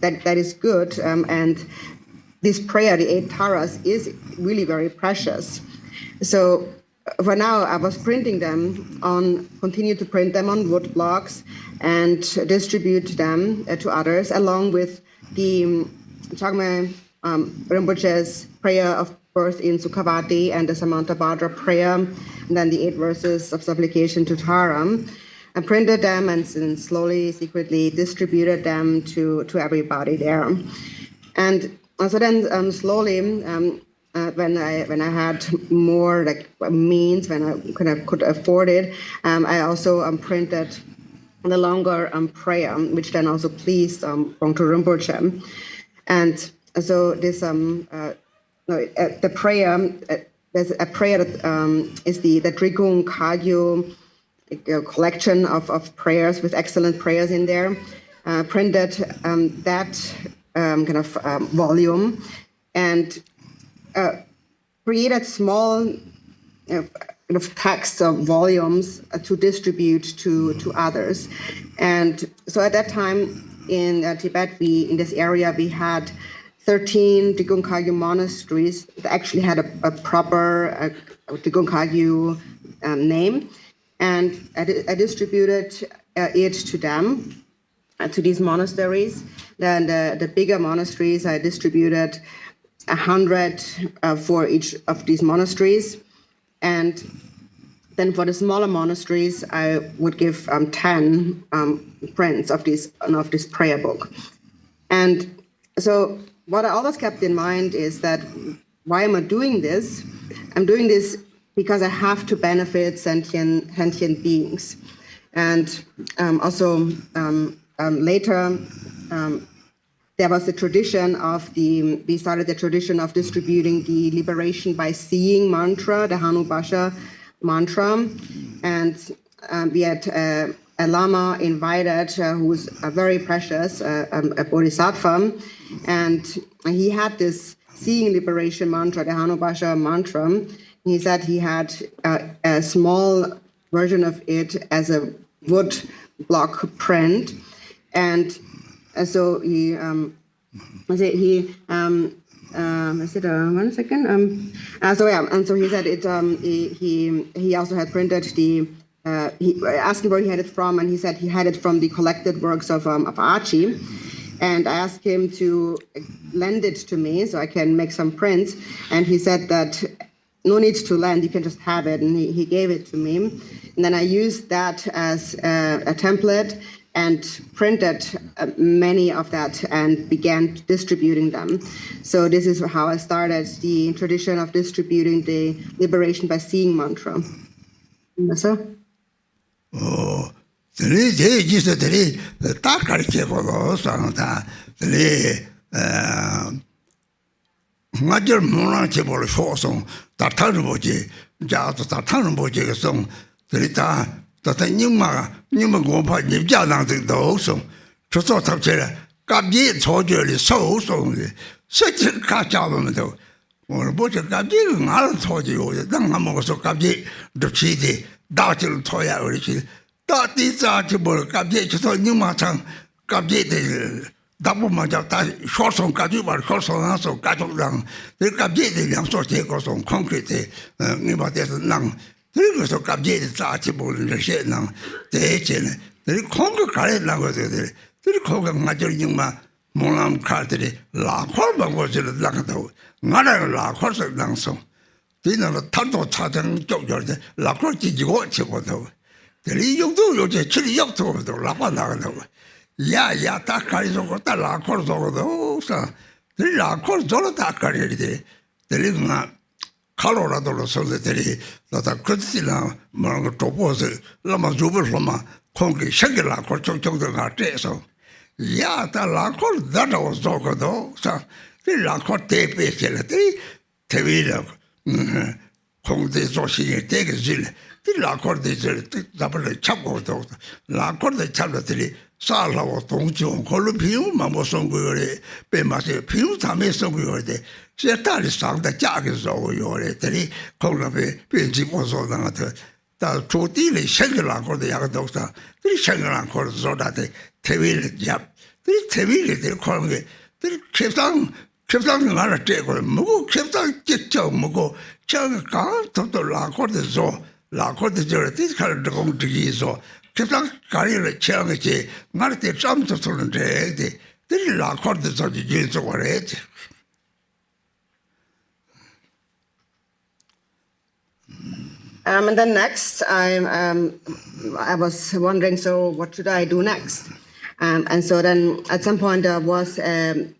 that is good. And this prayer, the 8 taras, is really very precious. So for now, I was printing them continue to print them on wood blocks and distribute them to others, along with the Chagme Rinpoche's prayer of birth in Sukhavati and the Samantabhadra prayer, and then the 8 verses of supplication to Tara. I printed them and slowly, secretly distributed them to everybody there. And so then slowly, when I had more means, when I could afford it, I also printed the longer prayer, which then also pleased Drikung Rinpoche. And so this the prayer, there's a prayer that is the Drikung Kagyu, a collection of prayers with excellent prayers in there, printed that kind of volume, and created small kind of text of volumes to distribute to others. And so at that time in Tibet, in this area, we had 13 Drikung Kagyu monasteries that actually had a proper Drikung Kagyu name. And I distributed it to them, to these monasteries. Then the bigger monasteries, I distributed 100 for each of these monasteries. And then for the smaller monasteries, I would give 10 prints of this prayer book. And so what I always kept in mind is that, why am I doing this? I'm doing this because I have to benefit sentient beings. And also later, there was the tradition of we started the tradition of distributing the liberation by seeing mantra, the Hanu Basha mantra. And we had a Lama invited who's very precious, a Bodhisattva. And he had this seeing liberation mantra, the Hanu Basha mantra. He said he had a small version of it as a wood block print. And so he, one second. And so he said it. He also had printed the. He asked him where he had it from, and he said he had it from the collected works of Archie. And I asked him to lend it to me so I can make some prints. And he said that no need to lend, you can just have it. And he gave it to me. And then I used that as a template and printed many of that and began distributing them. So this is how I started the tradition of distributing the liberation by seeing mantra. So? Oh, the Ngajar Mona Chebol Shosong, Tartanboji, Jazz Tartanboji song, Trita, Tatanima, Nimagopa, Nibjana, the Dosong, Choso Tapchera, Gabi, Tojuli, so song, such a catch-up, or Butcher Gabi, Alan told you, the Dangamoso Gabi, the Chidi, Dartil Toya, that is Archibald Gabi, so Numatan, Gabi. Double Major short on Kaju, short on also Kajang. The Kabji, the sort of on concrete, Nibadet Nang. There was a Kabji, article in the shed now. The agent, the Congo Carret language, the Congo Major Yuma, Monam Carteri, La Corba was in the Langato, Nada La Corsa Langsong. Dinner the Tato Tatan George, La Corti Gigoto. The Lee do you chili up to the Lapanago. Yeah, that carries over the La Corso, the La Corso Takari, the Lima Colorado Solitary, that a Christina Monotoposi, Lama Zubulama, Congi Shagila, Corso Arteso. Yeah, the La Cor, that was Zogodo, so the La Corte Pescelati, Tevila, Congi Zoshi, take a zill, the La Corte, the Chapo, La Corte Chablatri. Sala was Tongjo, Colupium, Mamosongure, Pemase, Pum, Tamesongure, Setali sang the Jaggers over your eteri, Colape, Pinchi was on the Totili, Shangalan or the Yagadota, the Shangalan or Zodate, Tevil Jap, the Tevil, they call me, they kept on another table, Mugo kept on Jitcho, Mugo, Changa, Toto La Corte Zo, La Corte Zo, this kind of Drikung Kagyu Zo. Kept on carrying a challenge, not the jump to the didn't la cortes of the jeans over it. And then next, I was wondering, so what should I do next? And so then at some point there was the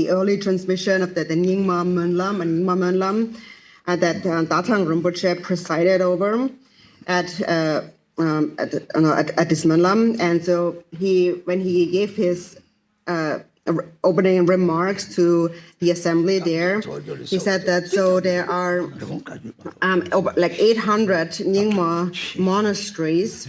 early transmission of the Nyingma Mönlam and Nyingma Mönlam that Dza Tsering Rinpoche presided over at at this Manlam. And so when he gave his opening remarks to the assembly there, he said that so there are like 800 Nyingma monasteries,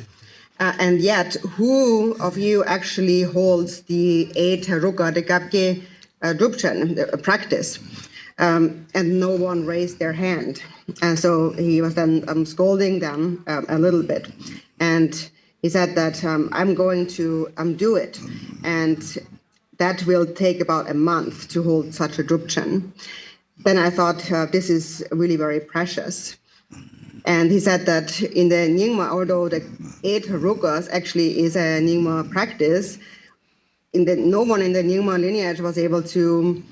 and yet who of you actually holds the 8 Ruka de Kapke Drubchen practice? And no one raised their hand. And so he was then scolding them a little bit. And he said that I'm going to do it. And that will take about a month to hold such a Drubchen. Then I thought, this is really very precious. And he said that in the Nyingma, although the 8 Rukas actually is a Nyingma practice, no one in the Nyingma lineage was able to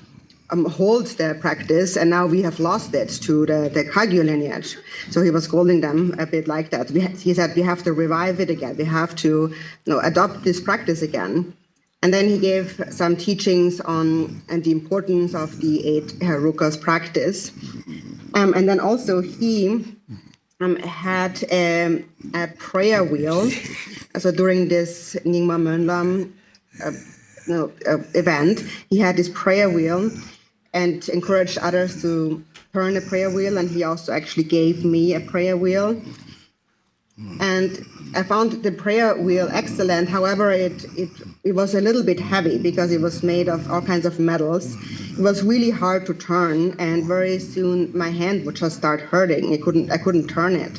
hold their practice, and now we have lost it to the Kagyu lineage. So he was scolding them a bit like that. He said we have to revive it again. We have to adopt this practice again. And then he gave some teachings on the importance of the 8 Rukas practice. And then also he had a prayer wheel. So during this Nyingma Mönlam event, he had this prayer wheel and encouraged others to turn the prayer wheel, and he also actually gave me a prayer wheel. And I found the prayer wheel excellent. However, it was a little bit heavy because it was made of all kinds of metals. It was really hard to turn, and very soon my hand would just start hurting. I couldn't turn it.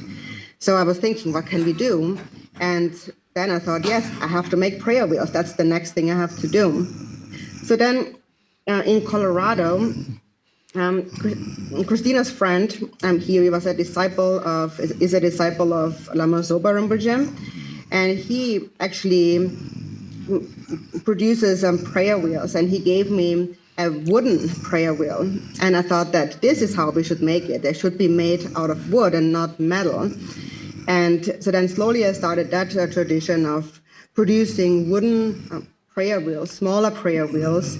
So I was thinking, what can we do? And then I thought, yes, I have to make prayer wheels. That's the next thing I have to do. So then in Colorado, Christina's friend, he was a disciple of Lama Zopa Rinpoche, and he actually produces prayer wheels, and he gave me a wooden prayer wheel. And I thought that this is how we should make it. They should be made out of wood and not metal. And so then slowly I started that tradition of producing wooden prayer wheels, smaller prayer wheels,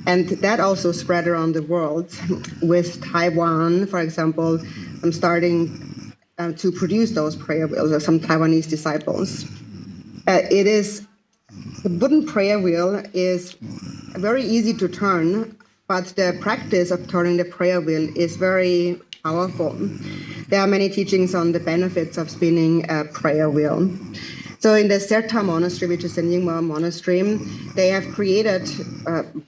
and that also spread around the world. With Taiwan, for example, I'm starting to produce those prayer wheels with some Taiwanese disciples. The wooden prayer wheel is very easy to turn, but the practice of turning the prayer wheel is very powerful. There are many teachings on the benefits of spinning a prayer wheel. So in the Serta monastery, which is a Nyingma monastery, they have created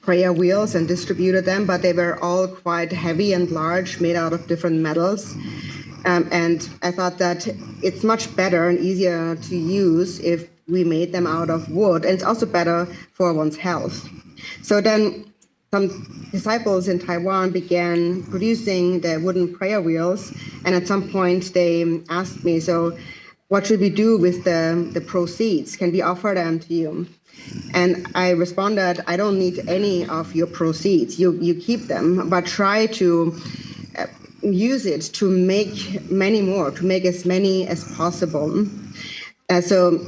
prayer wheels and distributed them, but they were all quite heavy and large, made out of different metals. And I thought that it's much better and easier to use if we made them out of wood, and it's also better for one's health. So then some disciples in Taiwan began producing the wooden prayer wheels, and at some point they asked me, so what should we do with the proceeds? Can we offer them to you? And I responded, I don't need any of your proceeds. You keep them, but try to use it to make many more, to make as many as possible. So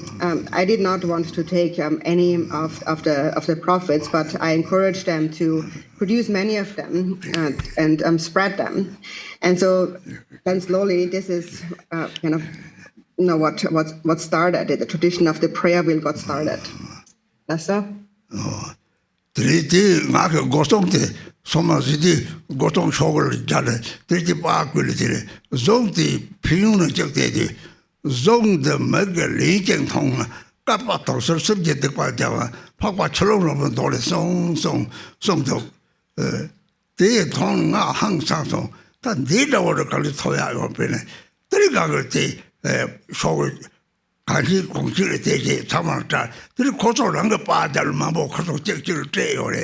I did not want to take any of the profits, but I encouraged them to produce many of them and spread them. And so then slowly, this is kind of what started. The tradition of the prayer wheel got started. That's so. Zong the mega legion tongue, Kappa Tosser subject the Quadava, Papa Chilon Dolly song, they tongue hung song, that did order Calitoya open. Three show Kanji Conchility, Samanta, three Koso Ranga Padal Mambo Koso Chil or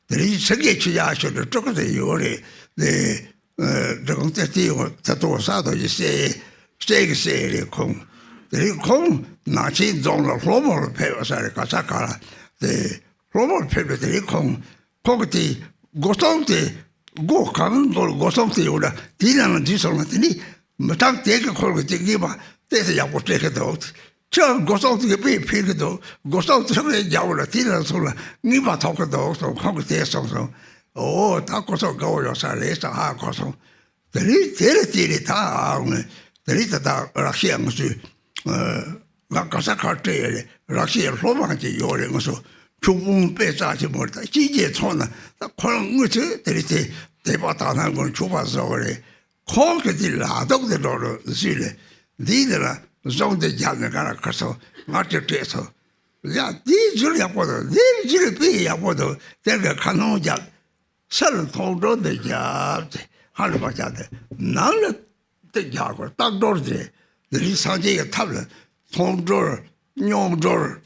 the Sagachi Yash, the Tokate Yore, the Contesti Tato Sato, you say. Steg Kong. The Kong, Nachi Don the Romal papers are Kasakara, the Romal paper, the Kong, Pogati, Gosonte, Go Kang, Gosonte, or Tina and Disonatini, Matak take a call with the Giba, there's a Yapo take it out. Chum goes out to the pay, Picato, goes out to the Yawla, Tina, Sola, Niba talk a dog, so Congress also. Oh, Tacoso go, your Saresa, Hacoso. The Tiri Town. The little Rachians, Gasakate, Russia, Romanti, Yoring, so Chubum Pesa Morta, Gigi Tona, the Column which there is a Debatana going to Chubasore, conquer the La Dog the Lord, the Sile, Didra, Zone de Janagara Castle, Martyr Teso. Yeah, these Julia Water, these Julia Water, then the Canon Jab, Sell told the Jab, Halabajade, none of the Jaguar, Dog Dorje, the Risanje tablet. Tom door, Nyom door,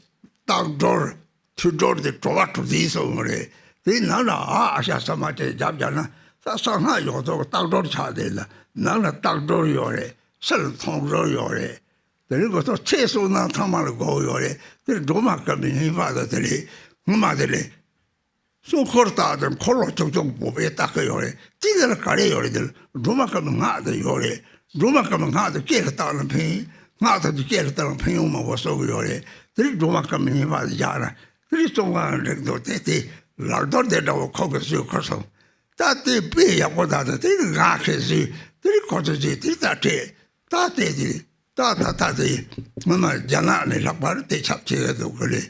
dog door, two door, the Trovato, these over there. They none are Ashamate Jabjana, that's on high your dog, door chadella, none of dog door yore, sell Tom door yore. The river to chase on now Tamal go yore, the Doma coming in father, the Madele. So corta them, color to Bobeta yore, Tiger Carre yore, the Doma coming out the yore, Doma coming out the Keratan and pain. Not that you get a Puma was over your head. Three Doma coming in by the Yara. Three Stone Tete, Lardor de Caucus, you cross. That they pay up what other three rashes, three cottages, three tate, Mamma Janani, Lapar, they chap chair the Gully.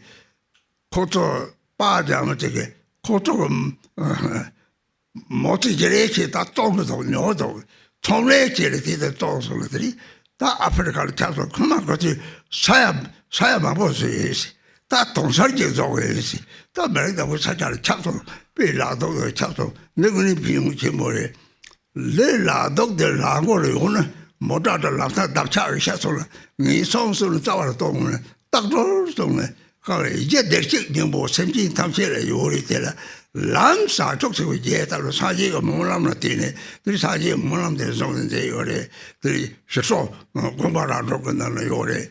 Koto, Bajam, Koto, Motigerate, that tongue is on your dog. Tongue the dogs on the three. 다 아프리카를 잡고 그만 거지 사야만 보세요. 다 동살지 저거지. 다 매일다 보사자를 잡고 빌라도 잡고 너구리 비용치 뭐래. 레라독들 라고를 오늘 못하다 라타 답차를 샷솔. 니 성수를 잡아라 동네. 딱 돌동네. 그래 이제 될식 뭐 샘진 탐실에 요리 되라. 람사 쪽서 예다로 사지가 몰람나 되네. 그 사지 몰람들 정인데 요래. 그 시소 공부하라고 그러는 요래.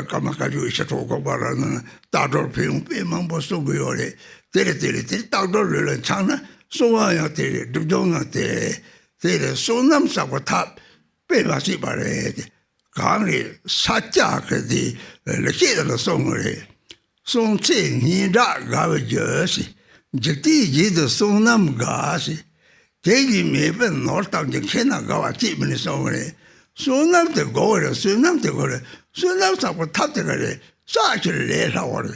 까마가지고 시소 공부하라는 다들 비용 빼만 벌써 요래. 데레데레 다들을 창나 소와야 돼. 두종한테 데레 소남사고 탑 빼마시 바래. 강리 사자 그디 레시를 송을 송체니다 가버져시 Jati the Sonam Gasi, Tegi maybe north of the Kenagawa, keep in the songre. Sonam the gore, Sonam the gore, Sonam Sako Tatakare, such a later order.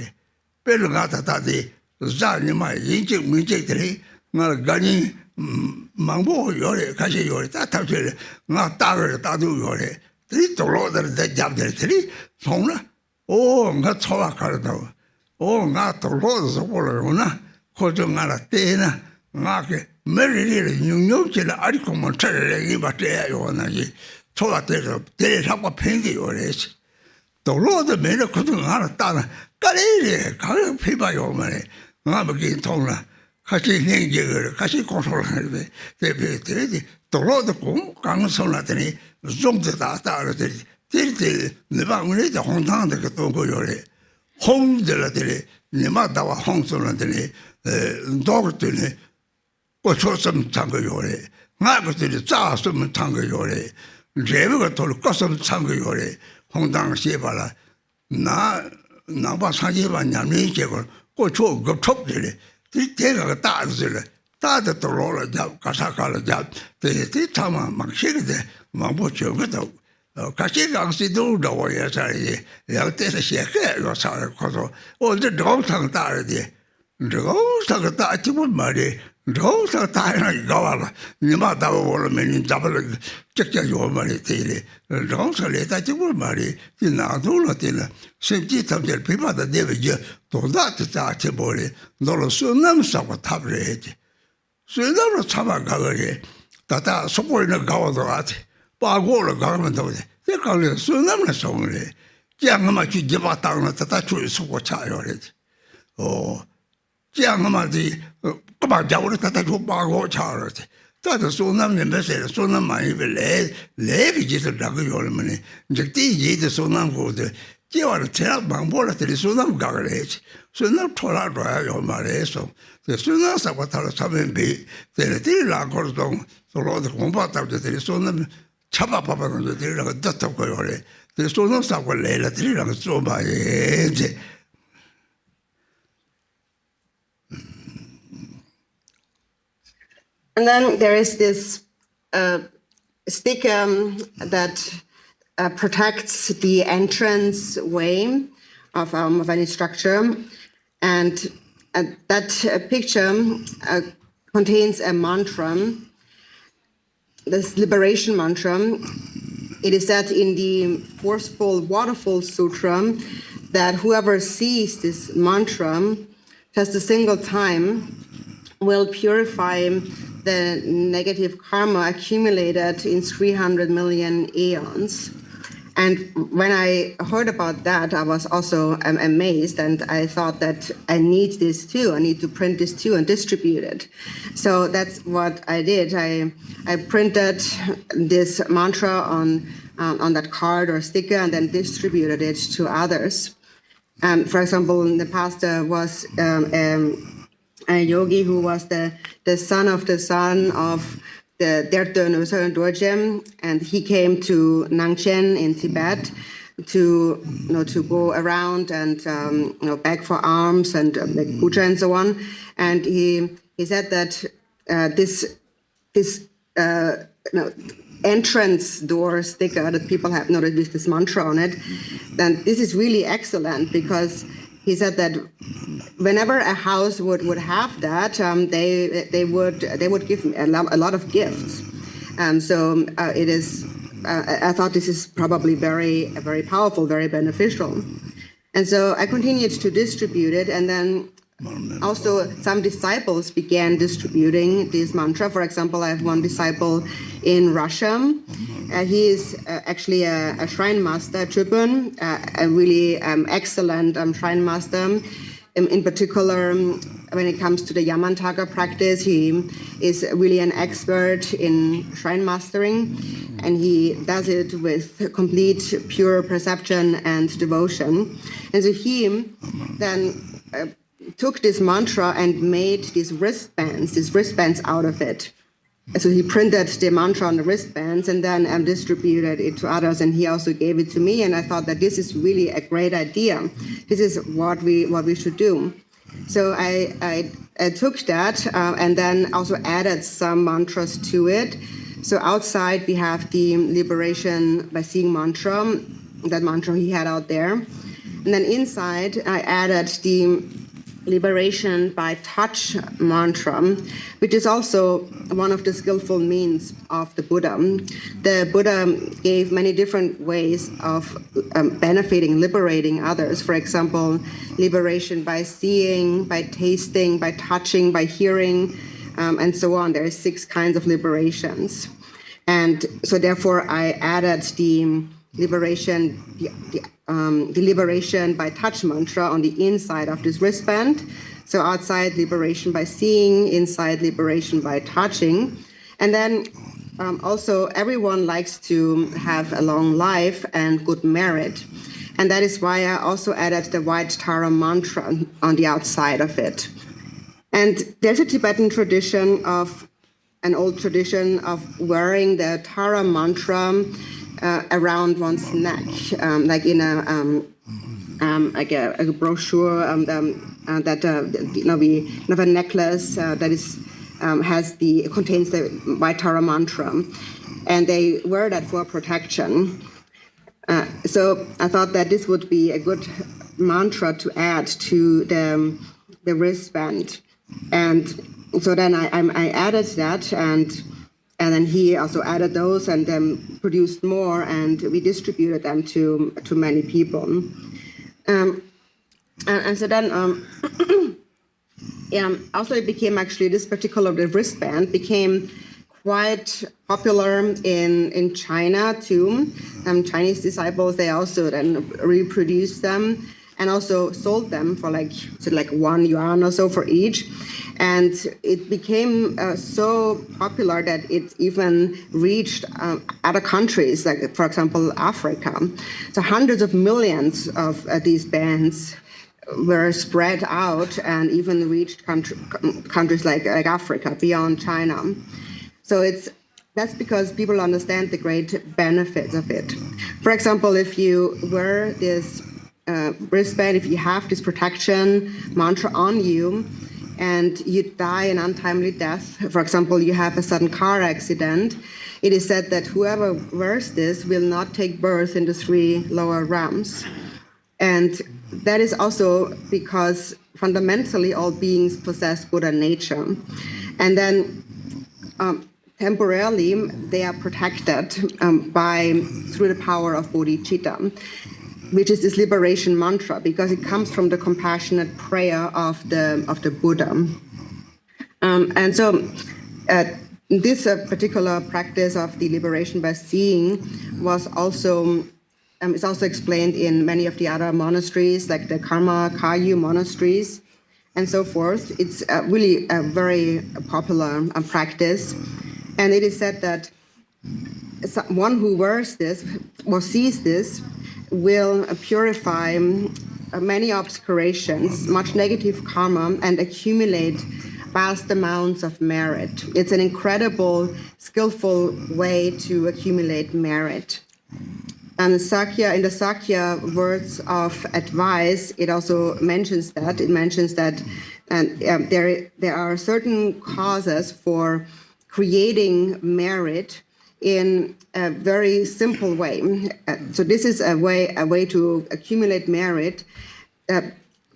Pelugata Tati, Zanima, Injik, Minjik, not Gani, Mambo, Yore, Kashi Yore, Tatapere, not Tagar, Tadu Yore, three to load the job there, three, Sona, oh, not Soakardo, oh, not to load the water. Kotongara tena ngake meriri nyungyochela ariko montere ibate yonaji toatero tere sapa pengi yores tolo de mena kotongara tana kare kare piba yomane ngabaki tongla kashi nengje kashi control harbe te tolo de kom kangsona tene zongde da tere nebangre de hongtang de to yore hong de la tere nemadawa hongsona tene dogtene 고초섬 창거 요래 나그들이 짜섬 창거 요래 제비가 돌 거섬 창거 요래 홍당 시바라 나바 사제바 냠니 제거 고초 급첩들이 뒤대가 따르들 따다 돌로라 잡 가사가라 잡 대대 타마 막 시르데 막 보죠 그도 같이 강시도 나와야 자리 양때서 시작해 요사를 거서 어제 동상 따르디 저거가 다 지금 말이 저거가 다나 이거라 니마다 오르면 잡을 적자 요 말이 되리 저거를 다 지금 말이 나도로 되나 심지 탐들 비마다 되게 도다트 자체 버리 너로 수남 사고 탑래지 수남으로 참아가거리 다다 속보이는 가와도 하지 빠고를 가면 되지 그걸 수남을 소문에 장마 기지바 땅을 다다 주의 속고 차요래지这样嘛的，干嘛叫我的他说八个差了的？他就说那没没事，说那嘛一个来个就是那个样了嘛呢？这第一的说那个的，这玩意儿这样忙不了的，说那么搞个来去，说那拖拉着要嘛来说，这说那啥个他了上面比，这这两个中，说老的恐怕到这里说那么七八八八的这两个得头个样嘞，这说那啥个来了，这两个做嘛这。And then there is this sticker that protects the entrance way of any structure. And that picture contains a mantra, this liberation mantra. It is said in the Forceful Waterfall Sutra that whoever sees this mantra just a single time will purify the negative karma accumulated in 300 million aeons. And when I heard about that, I was also amazed, and I thought that I need this too. I need to print this too and distribute it. So that's what I did. I printed this mantra on that card or sticker and then distributed it to others. For example, in the past there was a yogi who was the son of the the Day2.1 Dorje, and he came to Nangchen in Tibet to go around and beg for alms and like puja and so on. And he said that this entrance door sticker that people have noted with this mantra on it, then this is really excellent, because he said that whenever a house would have that, they would give a lot of gifts. So it is. I thought this is probably very powerful, very beneficial, and so I continued to distribute it, and then also some disciples began distributing this mantra. For example, I have one disciple in Russia. He is actually a shrine master, Drikung, a really excellent shrine master. In particular, when it comes to the Yamantaka practice, he is really an expert in shrine mastering, and he does it with complete pure perception and devotion. And so he then took this mantra and made these wristbands out of it. So he printed the mantra on the wristbands and then distributed it to others, and he also gave it to me. And I thought that this is really a great idea. This is what we should do. So I took that and then also added some mantras to it. So outside we have the liberation by seeing mantra, that mantra he had out there. And then inside I added the liberation by touch mantra, which is also one of the skillful means of the Buddha. The Buddha gave many different ways of benefiting, liberating others. For example, liberation by seeing, by tasting, by touching, by hearing, and so on. There are 6 kinds of liberations. And so therefore I added the liberation, the liberation by touch mantra on the inside of this wristband. So outside, liberation by seeing, inside, liberation by touching. And then also everyone likes to have a long life and good merit. And that is why I also added the white Tara mantra on the outside of it. And there's a Tibetan tradition an old tradition of wearing the Tara mantra around one's neck, like in a brochure that we have a necklace that is contains the white Tara mantra, and they wear that for protection. So I thought that this would be a good mantra to add to the wristband, and so then I added that, and then he also added those and then produced more, and we distributed them to many people. And so then also it became actually, this particular wristband became quite popular in China too. Chinese disciples, they also then reproduced them and also sold them for like 1 yuan or so for each. And it became so popular that it even reached other countries, like, for example, Africa. So hundreds of millions of these bands were spread out and even reached countries like Africa, beyond China. So that's because people understand the great benefits of it. For example, if you wear this wristband, if you have this protection mantra on you, and you die an untimely death, for example, you have a sudden car accident, it is said that whoever wears this will not take birth in the 3 lower realms. And that is also because fundamentally all beings possess Buddha nature. And then temporarily they are protected through the power of bodhicitta, which is this liberation mantra, because it comes from the compassionate prayer of the Buddha. And so this particular practice of the liberation by seeing was also is also explained in many of the other monasteries, like the Karma Kagyu monasteries and so forth. It's really a very popular practice. And it is said that one who wears this or sees this will purify many obscurations, much negative karma, and accumulate vast amounts of merit. It's an incredible, skillful way to accumulate merit. And in the Sakya words of advice, it also mentions that. It mentions that there are certain causes for creating merit in a very simple way. So this is a way to accumulate merit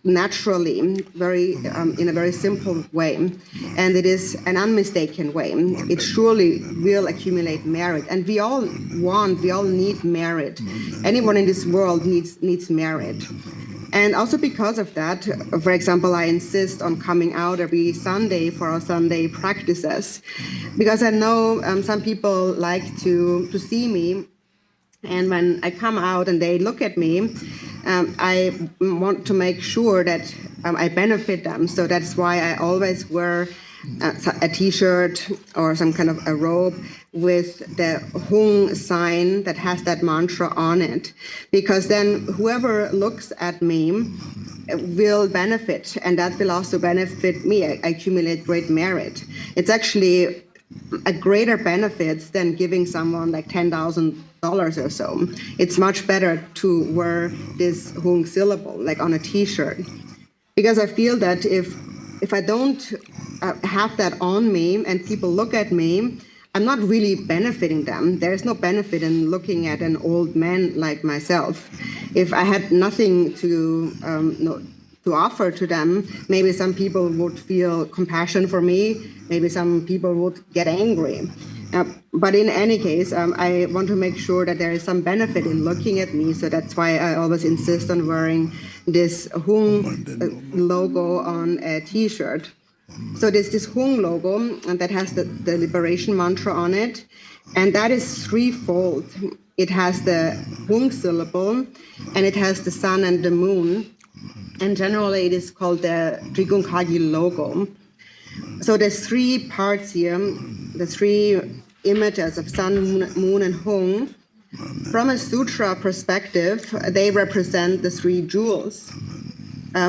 naturally, in a very simple way, and it is an unmistaken way. It surely will accumulate merit, and we all need merit. Anyone in this world needs merit. And also because of that, for example, I insist on coming out every Sunday for our Sunday practices, because I know some people like to see me, and when I come out and they look at me, I want to make sure that I benefit them. So that's why I always wear a t-shirt or some kind of a robe with the Hung sign that has that mantra on it. Because then whoever looks at me will benefit, and that will also benefit me. I accumulate great merit. It's actually a greater benefit than giving someone like $10,000 or so. It's much better to wear this Hung syllable like on a t-shirt, because I feel that if I don't have that on me and people look at me, I'm not really benefiting them. There's no benefit in looking at an old man like myself. If I had nothing to offer to them, maybe some people would feel compassion for me, maybe some people would get angry. But in any case, I want to make sure that there is some benefit in looking at me, so that's why I always insist on wearing this Hung logo on a t-shirt. So there's this Hung logo, and that has the liberation mantra on it, and that is threefold. It has the Hung syllable, and it has the sun and the moon, and generally it is called the Drikung Kagyu logo. So there's 3 parts here, the 3 images of sun, moon, and Hung. From a sutra perspective, they represent the 3 jewels.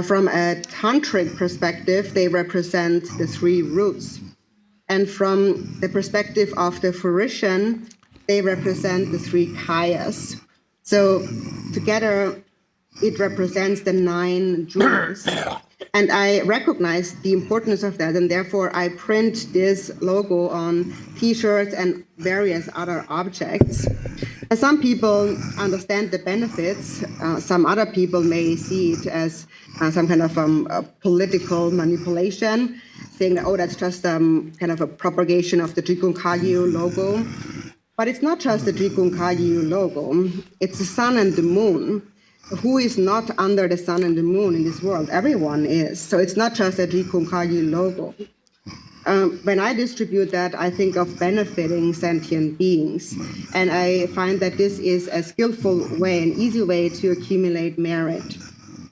From a tantric perspective, they represent the 3 roots. And from the perspective of the fruition, they represent the 3 kayas. So together, it represents the 9 jewels. And I recognize the importance of that, and therefore I print this logo on t-shirts and various other objects. Some people understand the benefits. Some other people may see it as some kind of political manipulation, saying that, oh, that's just kind of a propagation of the Drikung Kagyu logo. But it's not just the Drikung Kagyu logo. It's the sun and the moon. Who is not under the sun and the moon in this world? Everyone is. So it's not just a Drikung Kagyu logo. When I distribute that, I think of benefiting sentient beings. And I find that this is a skillful way, an easy way to accumulate merit.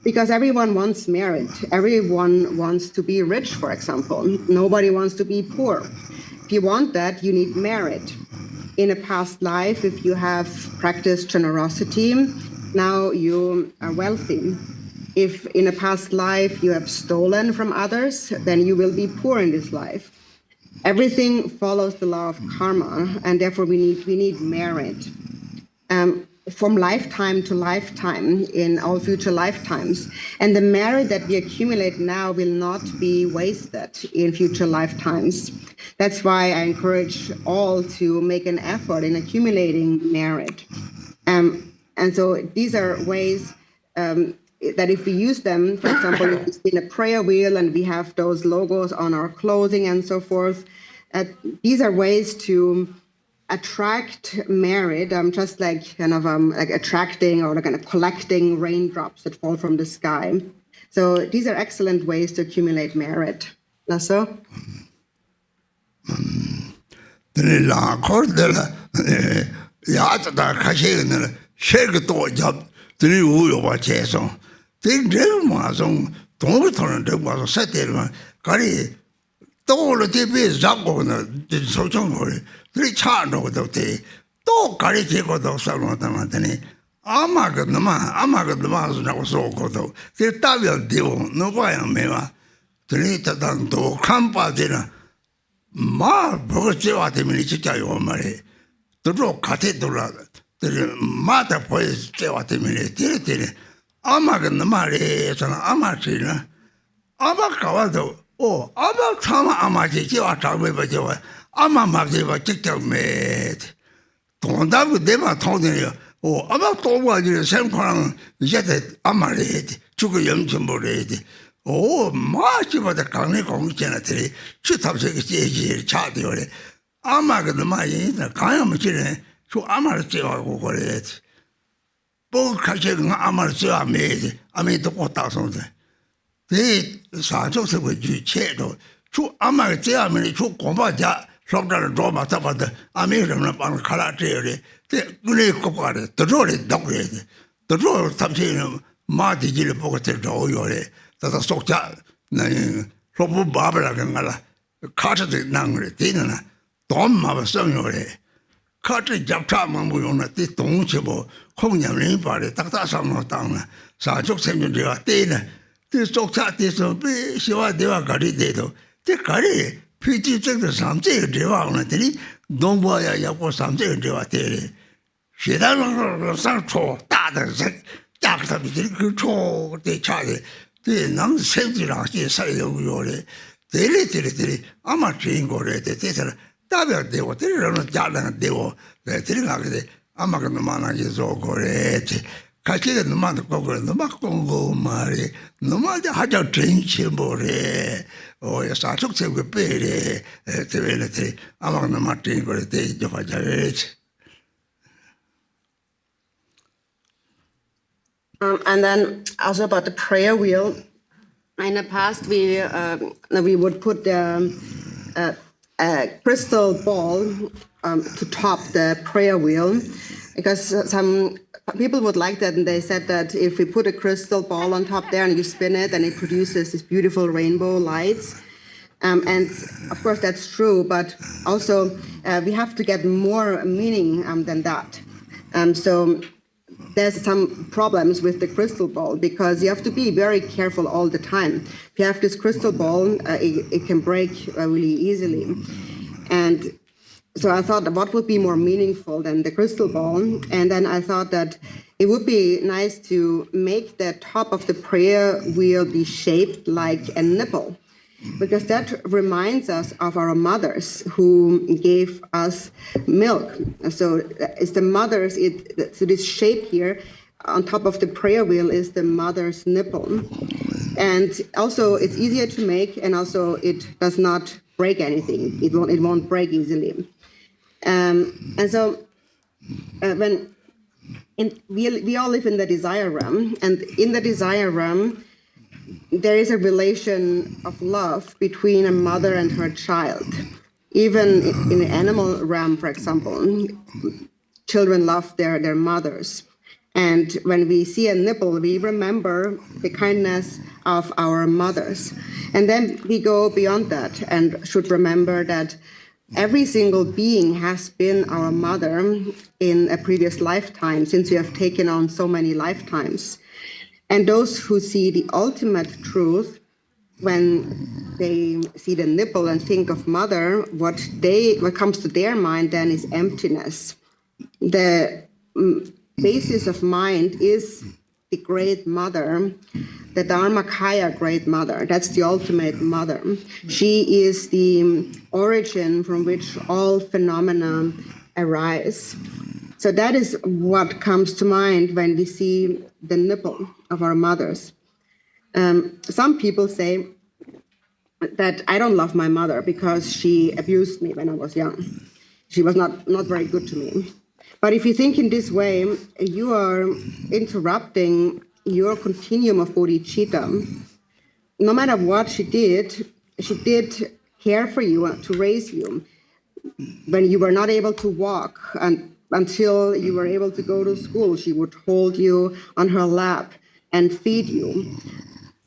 Because everyone wants merit. Everyone wants to be rich, for example. Nobody wants to be poor. If you want that, you need merit. In a past life, if you have practiced generosity, now you are wealthy. If in a past life you have stolen from others, then you will be poor in this life. Everything follows the law of karma, and therefore we need merit. from lifetime to lifetime in all future lifetimes. And the merit that we accumulate now will not be wasted in future lifetimes. That's why I encourage all to make an effort in accumulating merit. And so these are ways that if we use them, for example, if it's in a prayer wheel and we have those logos on our clothing and so forth, these are ways to attract merit, just like kind of like attracting or kind of collecting raindrops that fall from the sky. So these are excellent ways to accumulate merit. Lasso? Todo te ves zago na de sochong gore tri cha no do te to kare che ko do sa no ta ma tani ama ga ma na so ko do te ta bia de no ba ya me wa tri ta dan do khampa de na ma bo che wa te mi chi cha yo ma re to ro ka te do la te ma ta po che wa te mi le te ama ga ma re sa na ama chi na ama ka wa do Oh, about time Amaji, you are talking about your Amamaji, but check your mate. Don't that with them, I told you. Oh, about all the same crown, yet Amaret, Chugayam Jumboret. Oh, much about the county congenitally. Should have said, Charlie. Amag the Maya, the kind of machine, to Amaji or it. Both catching Amaji made, I mean, the 4,000. They saw Joseph with you, Chedo. Two Amateur, two Combaja, Sobra Droma, top of the American on Karate, the Gune Copade, the road is doggy. The road of something, Marty Gillipocket, Doyore, that a soldier, Robo Barbara Gangala, Carter Nangre, Tina, Tom of a Samuel. Carter Japta Mamuyona, the Tonchebo, Konya Rinpoche, Tata Samotana, Sajok Samuel, Tina. This talk this will be Shiva Deva Gari Dedo. The Gari, Piti took the something Deva on a tele, don't boy Yapo something Deva Tele. She doesn't sound for that, Doctor, control the child. The non safety last year, say over the literally, I'm a train go read the theatre. Tabia de what they run a jalan devo, the thing like the Amagamana is all correct. Kachi no man go no makongo mari no ma ja ha drink chimore o ya sa chuk se pe te vele te amang no mati go te jo fa ja And then also about the prayer wheel. In the past, we would put a crystal ball to top the prayer wheel, because some people would like that, and they said that if we put a crystal ball on top there and you spin it, then it produces these beautiful rainbow lights. And of course that's true, but also we have to get more meaning than that. So there's some problems with the crystal ball, because you have to be very careful all the time. If you have this crystal ball, it can break really easily. And so I thought, what would be more meaningful than the crystal ball? And then I thought that it would be nice to make the top of the prayer wheel be shaped like a nipple, because that reminds us of our mothers who gave us milk. So it's the mothers, so this shape here on top of the prayer wheel is the mother's nipple. And also it's easier to make, and also it does not break anything. It won't break easily. And so we all live in the desire realm, and in the desire realm, there is a relation of love between a mother and her child. Even in the animal realm, for example, children love their mothers. And when we see a nipple, we remember the kindness of our mothers. And then we go beyond that and should remember that every single being has been our mother in a previous lifetime, since we have taken on so many lifetimes. And those who see the ultimate truth, when they see the nipple and think of mother, what comes to their mind then is emptiness. The basis of mind is the great mother, the Dharmakaya great mother. That's the ultimate mother. She is the origin from which all phenomena arise. So that is what comes to mind when we see the nipple of our mothers. Some people say that I don't love my mother because she abused me when I was young. She was not very good to me. But if you think in this way, you are interrupting your continuum of bodhicitta. No matter what she did care for you to raise you. When you were not able to walk until you were able to go to school, she would hold you on her lap and feed you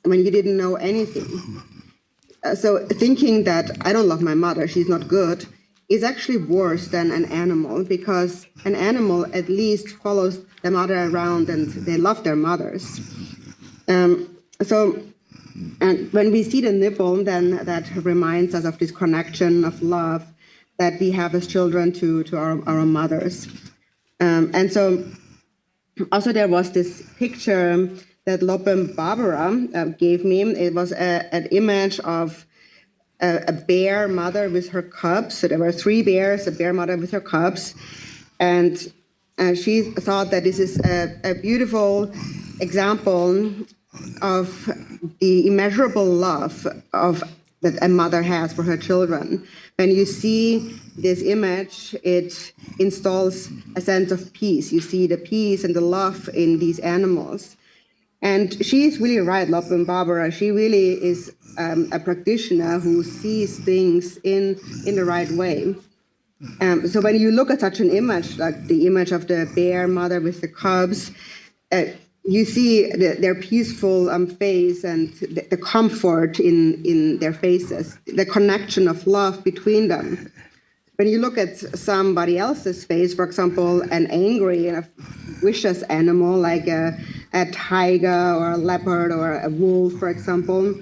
when you didn't know anything. So thinking that I don't love my mother, she's not good, is actually worse than an animal, because an animal at least follows their mother around and they love their mothers. And when we see the nipple, then that reminds us of this connection of love that we have as children to our mothers. And so also there was this picture that Lopen Barbara gave me. It was an image of a bear mother with her cubs. So there were 3 bears, a bear mother with her cubs. And she thought that this is a beautiful example of the immeasurable love that a mother has for her children. When you see this image, it installs a sense of peace. You see the peace and the love in these animals. And she's really right, Lopen Barbara. She really is a practitioner who sees things in the right way. So when you look at such an image, like the image of the bear mother with the cubs, you see their peaceful face and the comfort in their faces, the connection of love between them. When you look at somebody else's face, for example, an angry and a vicious animal like a tiger or a leopard or a wolf, for example,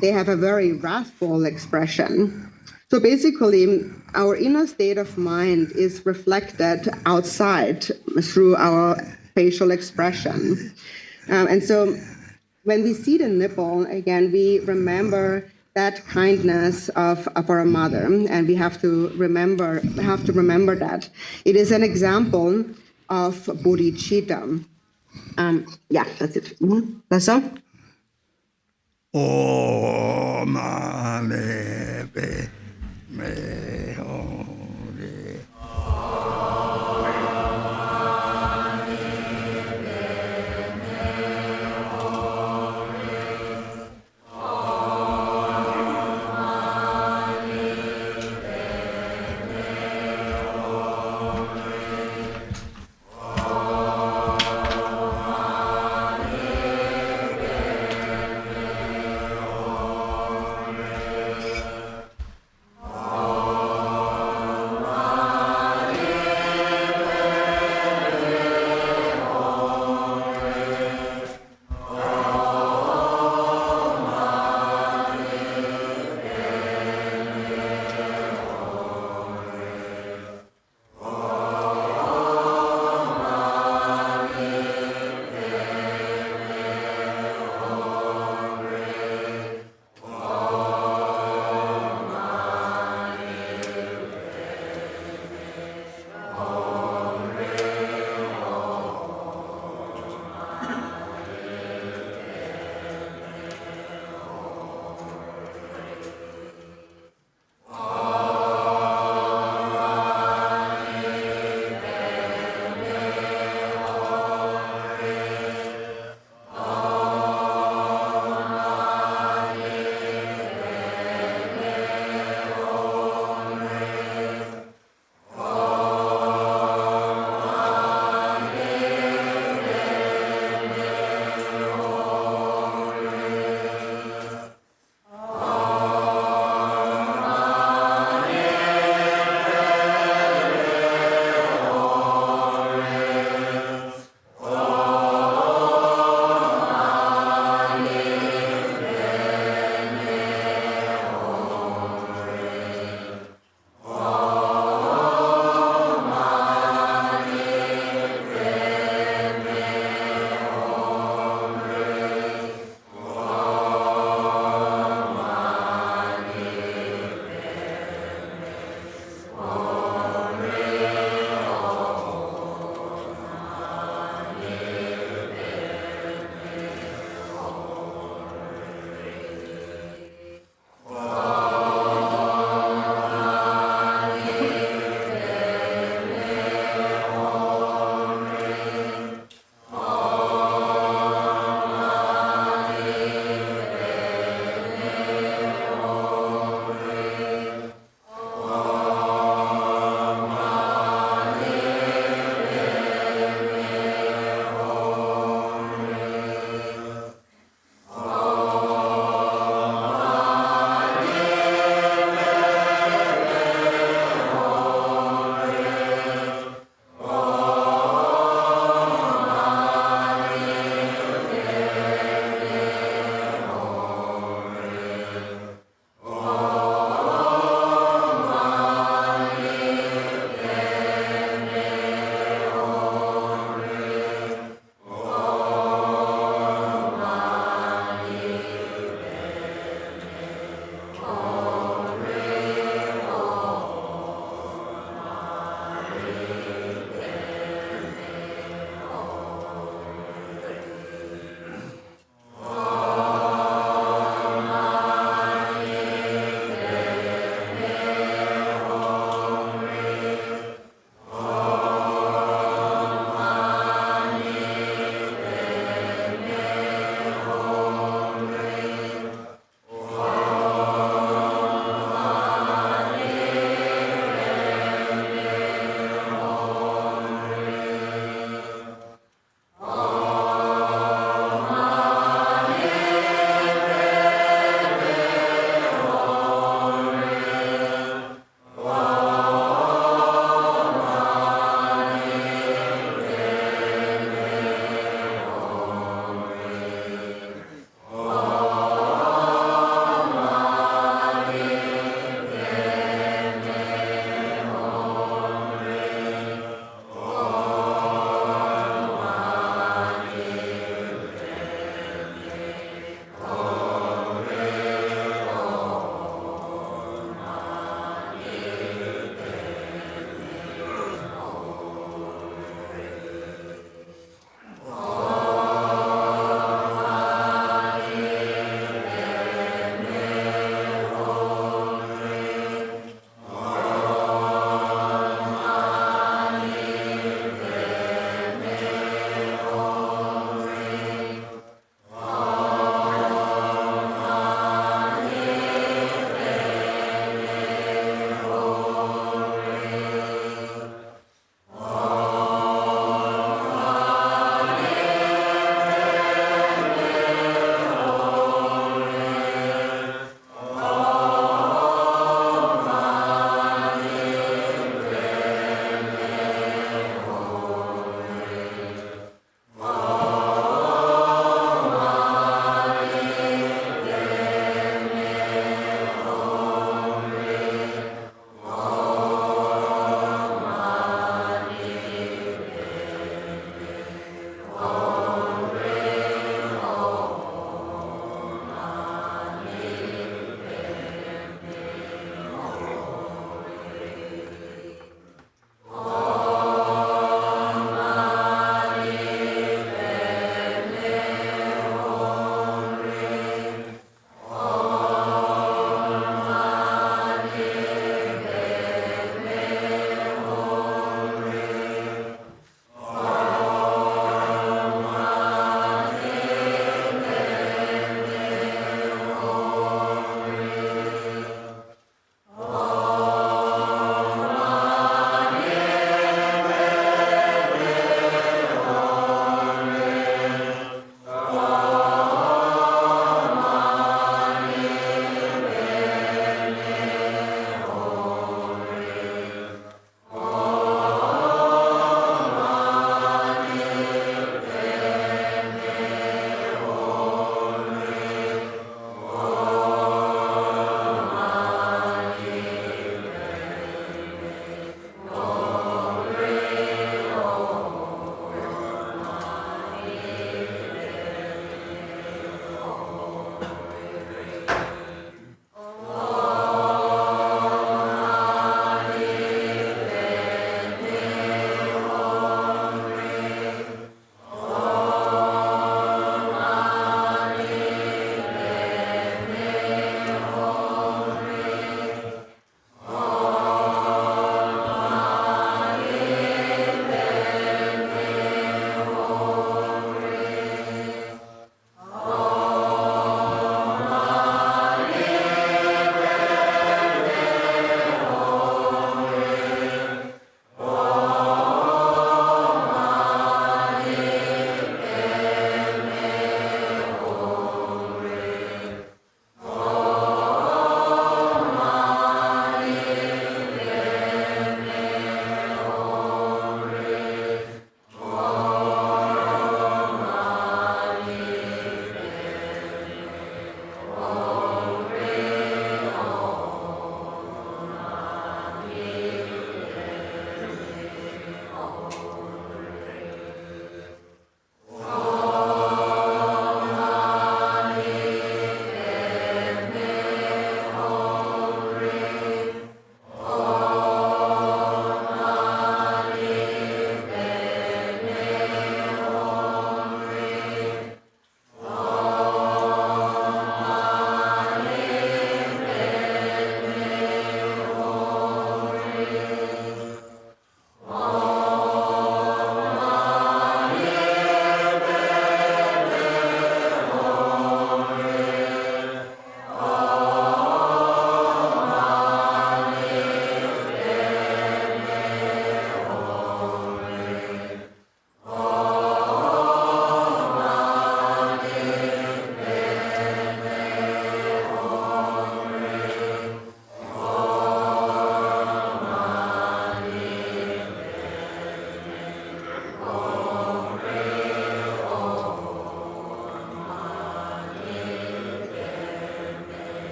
they have a very wrathful expression. So basically, our inner state of mind is reflected outside through our facial expression. And so when we see the nipple, again, we remember that kindness of our mother, and we have to remember that. It is an example of bodhicitta. Yeah, that's it. That's all. Oh, Mani me holy.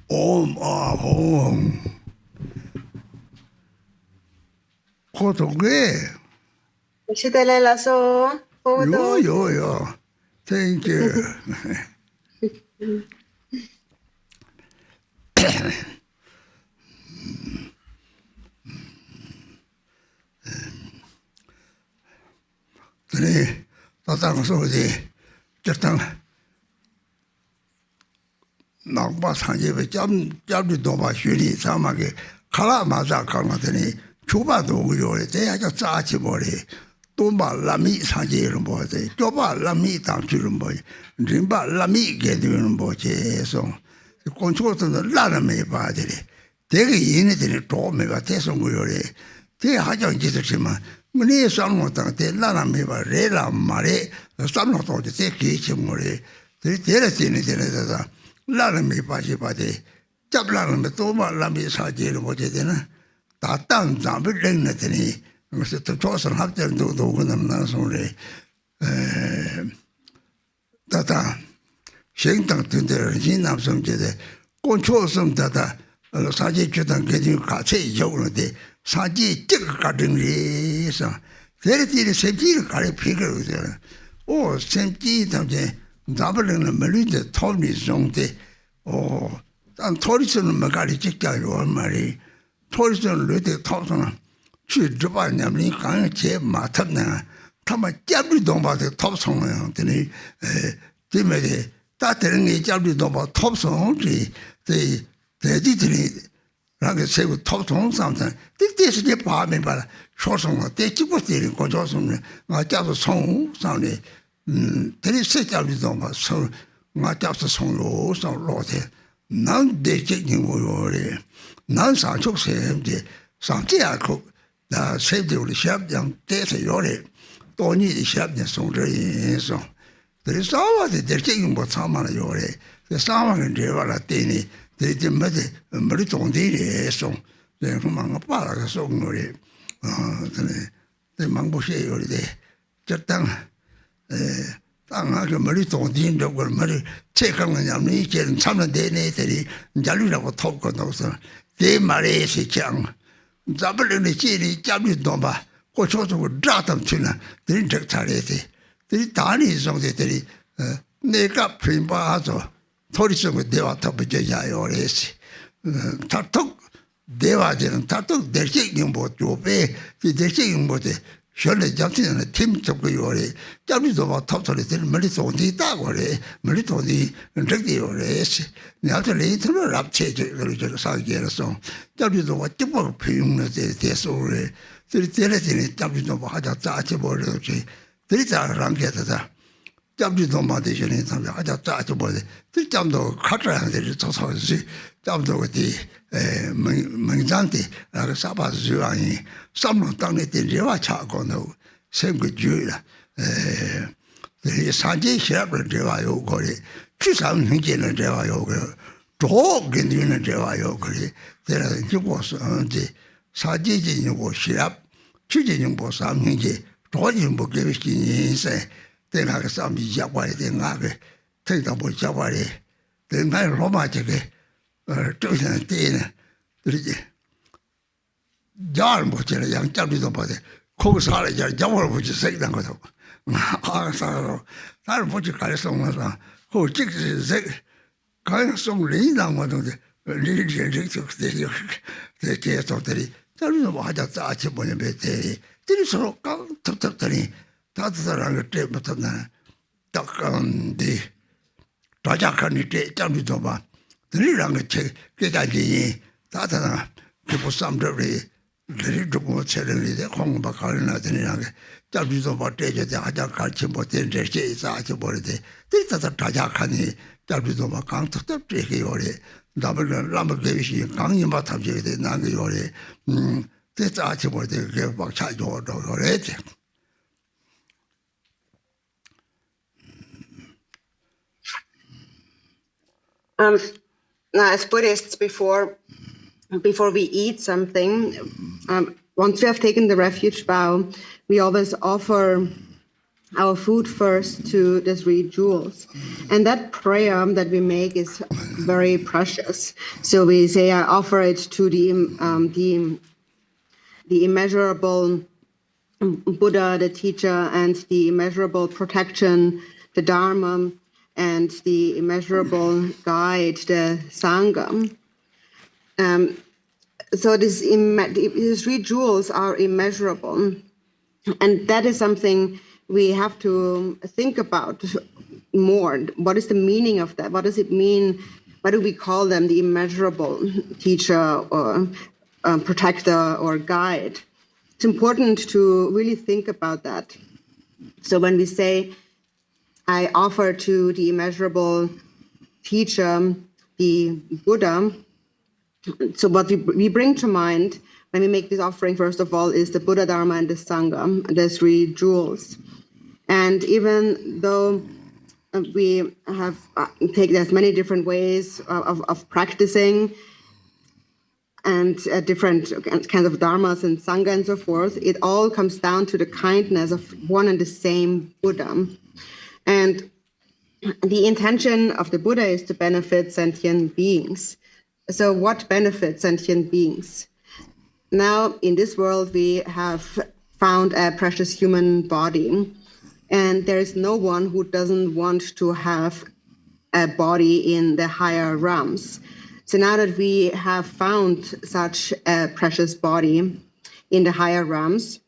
Om Ahom. Kotoge. Yo. Thank you. Today, Tatang Sodi, Jatang Nagba Sanjay, Jabdi Doba Shuni, Samaki, Kala Maza Kangatani, Chuba Dogo, they had a Sachi body, Tumba Lami Sanjay Rumboy, Joba Lami Tamchurumboy, Jimba Lami Gedurumboy, so the control of the Laname body. Take it in it, told me about Tesson. They had young Jittershima. Many some te lana meba rela mare some not to take each more the terratin in lana me pati chablan metoma lami sajil mojedena tatan zambing natani must to toss and have to do the tata shingtang to the regime of some jede control some tata saji chutan getting kache yonade Saji garden race. There is a safety carry figure. Oh, safety double in the Marine told me something. Oh, and tourism Magari Chica, you are Mary. Tourism little Thompson. She drop on them, can't check Matana. Tama Jabby Domba the top song. Timothy, that Jabby Domba top song. They did it. Like I say, with top song something. This is the apartment, but short song, they keep was dealing with Johnson. I just a song, sounded. There is such a little, so I just a song, so Lord. None they taking away. None sound so same. Something I cook, the safety of the shop, young days a yore. Don't need the shop, the song. So there is always they're taking what someone yore. The someone in the Latini. They didn't matter, Mariton did song. Then from a park song or the Mangoshe or the Jatang Mariton Dean that were Mary take on the nature and some of the day, Jalina was talk on those. They marry si chang. Double in the chili, Jabby Domba, which also would drat them tuna, the intertarity. The tiny song that they got Primbazo. Tourism with Deva Tapajay or S. Tartuk Deva didn't Tartuk, they're taking about to obey, they're taking about the Surely Japan Tim Tokuyori, Japanese of totally military Dagore, military Directores, naturally to the rap change Sagia song. Japanese of what typical paying the story. The Teletin, Japanese of Hadachi Body, there is a ranketa. Japanese no Madison in some Hadachi Body. The Jamdo Catran, the Tosi, Jamdo with the Manzanti, like Sabas Zuani, some done it in Rivachagono, same with Julia. The Sanjay Shepherd Devayo Gori, Chisam Hinkin and Devayo, dog in the Devayo, there was the Sajin was Shirap, Chijin was some Hinki, Dodging Bokivish say, then I some Jawari, then I take the boy Jawari, then I romantic. 2010 John Butcher, young Japanese body, Kosara, Jawar, which is second. I put your carson, who takes the kind of song lean on one of the religious the case of the tell you what that's actually better. There is so come to that's the wrong tape, but the Rajakani Japanese. The Rirang check, get idea, Tata, people some very Drikung Kagyu, the Hong Bakarina, the Nirang, Japanese of what day, the andGarchen, but then the shades are about it. This is a Tajakani, Japanese of a count of the Drikung, double Lamborghini, Kangin Bataji, the Nagi, this archibald they gave back charge or it. Now, as Buddhists, before we eat something, once we have taken the refuge vow, we always offer our food first to the three jewels. And that prayer that we make is very precious. So we say, I offer it to the immeasurable Buddha, the teacher, and the immeasurable protection, the Dharma, and the immeasurable guide, the Sangha. So these three jewels are immeasurable. And that is something we have to think about more. What is the meaning of that? What does it mean? Why do we call them the immeasurable teacher or protector or guide? It's important to really think about that. So when we say, I offer to the immeasurable teacher, the Buddha. So what we bring to mind when we make this offering, first of all, is the Buddha, Dharma, and the Sangha, the three jewels. And even though we have there's many different ways of practicing and different kinds of dharmas and sangha and so forth, it all comes down to the kindness of one and the same Buddha. And the intention of the Buddha is to benefit sentient beings. So what benefits sentient beings? Now, in this world, we have found a precious human body, and there is no one who doesn't want to have a body in the higher realms. So now that we have found such a precious body in the higher realms,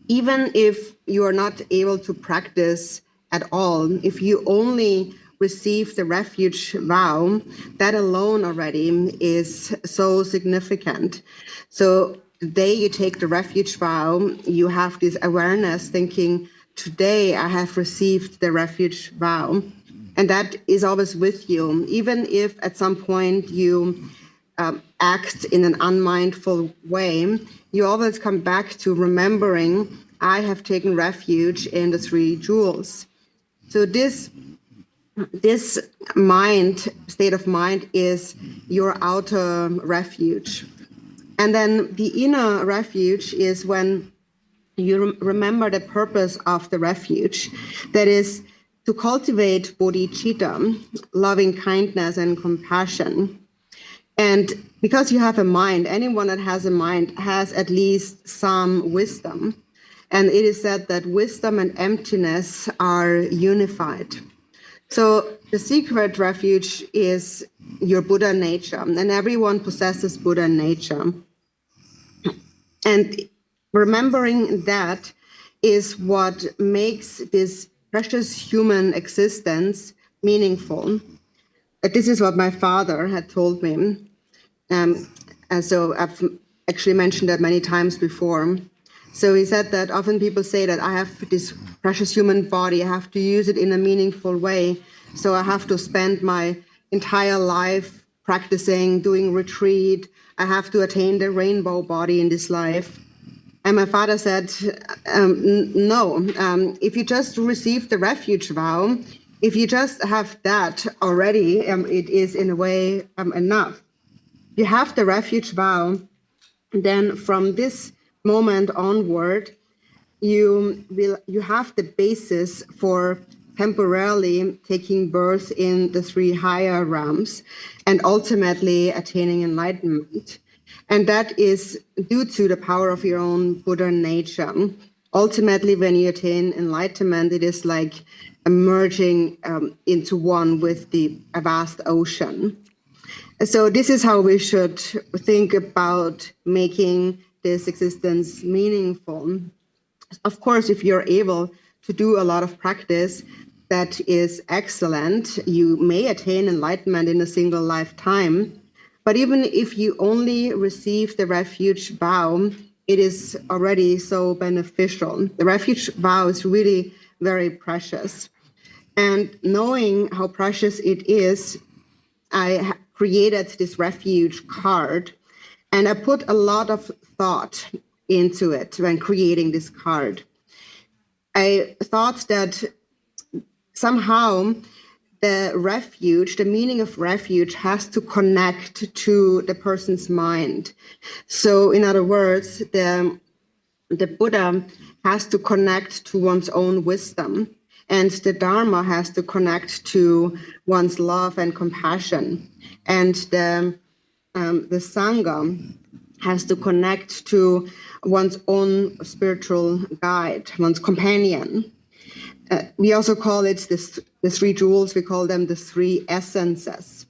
even if you are not able to practice at all, if you only receive the refuge vow, that alone already is so significant. So the day you take the refuge vow, you have this awareness thinking, today I have received the refuge vow. And that is always with you, even if at some point you act in an unmindful way, you always come back to remembering, I have taken refuge in the three jewels. So this state of mind is your outer refuge. And then the inner refuge is when you remember the purpose of the refuge, that is to cultivate bodhicitta, loving kindness and compassion. And because you have a mind, anyone that has a mind has at least some wisdom. And it is said that wisdom and emptiness are unified. So the secret refuge is your Buddha nature, and everyone possesses Buddha nature. And remembering that is what makes this precious human existence meaningful. This is what my father had told me. And so I've actually mentioned that many times before. So he said that often people say that I have this precious human body, I have to use it in a meaningful way. So I have to spend my entire life practicing, doing retreat. I have to attain the rainbow body in this life. And my father said, no, if you just receive the refuge vow, if you just have that already, it is in a way enough. You have the refuge vow, then from this moment onward, you have the basis for temporarily taking birth in the 3 higher realms and ultimately attaining enlightenment. And that is due to the power of your own Buddha nature. Ultimately, when you attain enlightenment, it is like merging into one with the vast ocean. So this is how we should think about making this existence meaningful. Of course, if you're able to do a lot of practice, that is excellent. You may attain enlightenment in a single lifetime. But even if you only receive the refuge vow, it is already so beneficial. The refuge vow is really very precious. And knowing how precious it is, I created this refuge card, and I put a lot of thought into it when creating this card. I thought that somehow the refuge, the meaning of refuge, has to connect to the person's mind. So in other words, the Buddha has to connect to one's own wisdom, and the Dharma has to connect to one's love and compassion, and the Sangha has to connect to one's own spiritual guide, one's companion. We also call it the 3 jewels, we call them the 3 essences,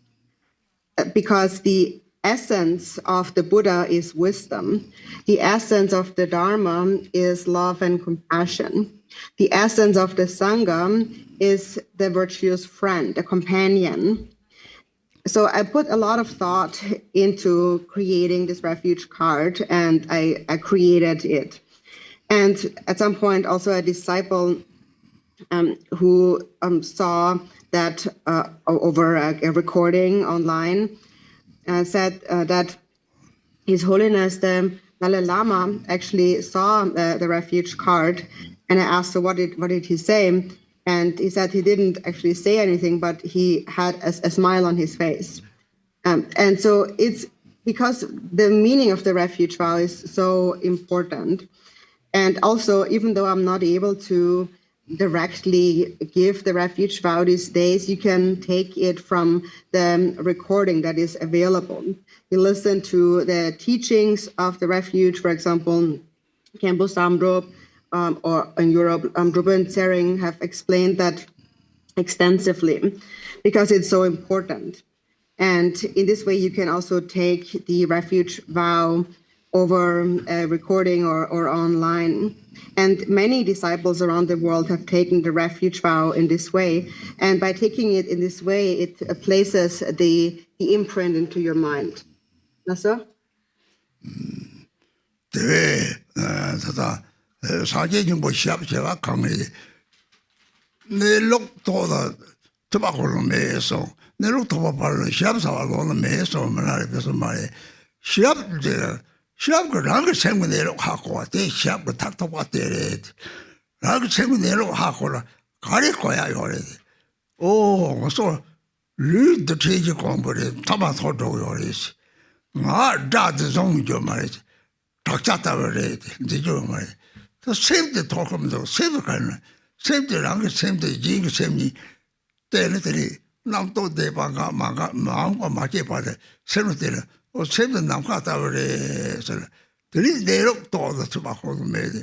because the essence of the Buddha is wisdom. The essence of the Dharma is love and compassion. The essence of the Sangha is the virtuous friend, the companion. So I put a lot of thought into creating this refuge card, and I created it. And at some point, also a disciple who saw that over a recording online said that His Holiness the Dalai Lama actually saw the refuge card, and I asked, so what did he say? And he said he didn't actually say anything, but he had a smile on his face. And so it's because the meaning of the refuge vow is so important. And also, even though I'm not able to directly give the refuge vow these days, you can take it from the recording that is available. You listen to the teachings of the refuge, for example, Khenpo Dza Tsering, or in Europe, Dza Tsering have explained that extensively because it's so important. And in this way, you can also take the refuge vow over a recording or online. And many disciples around the world have taken the refuge vow in this way. And by taking it in this way, it places the imprint into your mind. Nasa? 사제정보 시합제가 강해. 내록 도다 tobacco 매서 내록 도바발로 시합사와로 매서 말해서 말해. 시합 그 랑을 생문내로 하고 왔대. 시합 그 탁탁 왔대. 랑을 생문내로 하고라 가릴 거야 요래. 오, 그래서 리드 체지 공부를 타마서도 요래시. 아, 다들 종교 말이지. 닥쳤다고 이제 좀 말이야. 또 샘도 도금도 샘을 가는 샘들랑 그 샘도 이게 샘이 때는들이 남도 대방가 마음과 맞게 받아 샘을 때는 샘도 남가다 그래서 들이 내로 또도 수박고 매대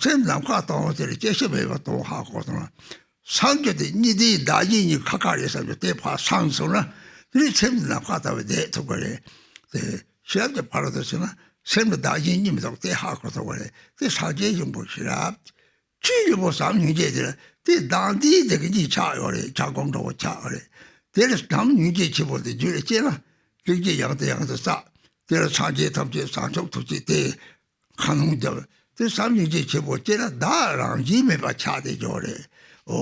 샘 남가다 오더리 제시배가 또 하고는 상계도 니디 나이니 가까이서 대파 상소나 들이 샘도 남가다 왜 또 그래 시합제 바로도서나 sem da yin nim dok te ha ko to wale te sa je yung bo shi la chi yu bo sam yin je de te dan di de ge ji cha yo le cha gong do cha le te le sam yin je chi bo de ju le je la ge ji yang de sa te le cha je tam je sa chok tu ji te khan hong de te sam yin je chi bo je la da rang ji me ba cha de jo le o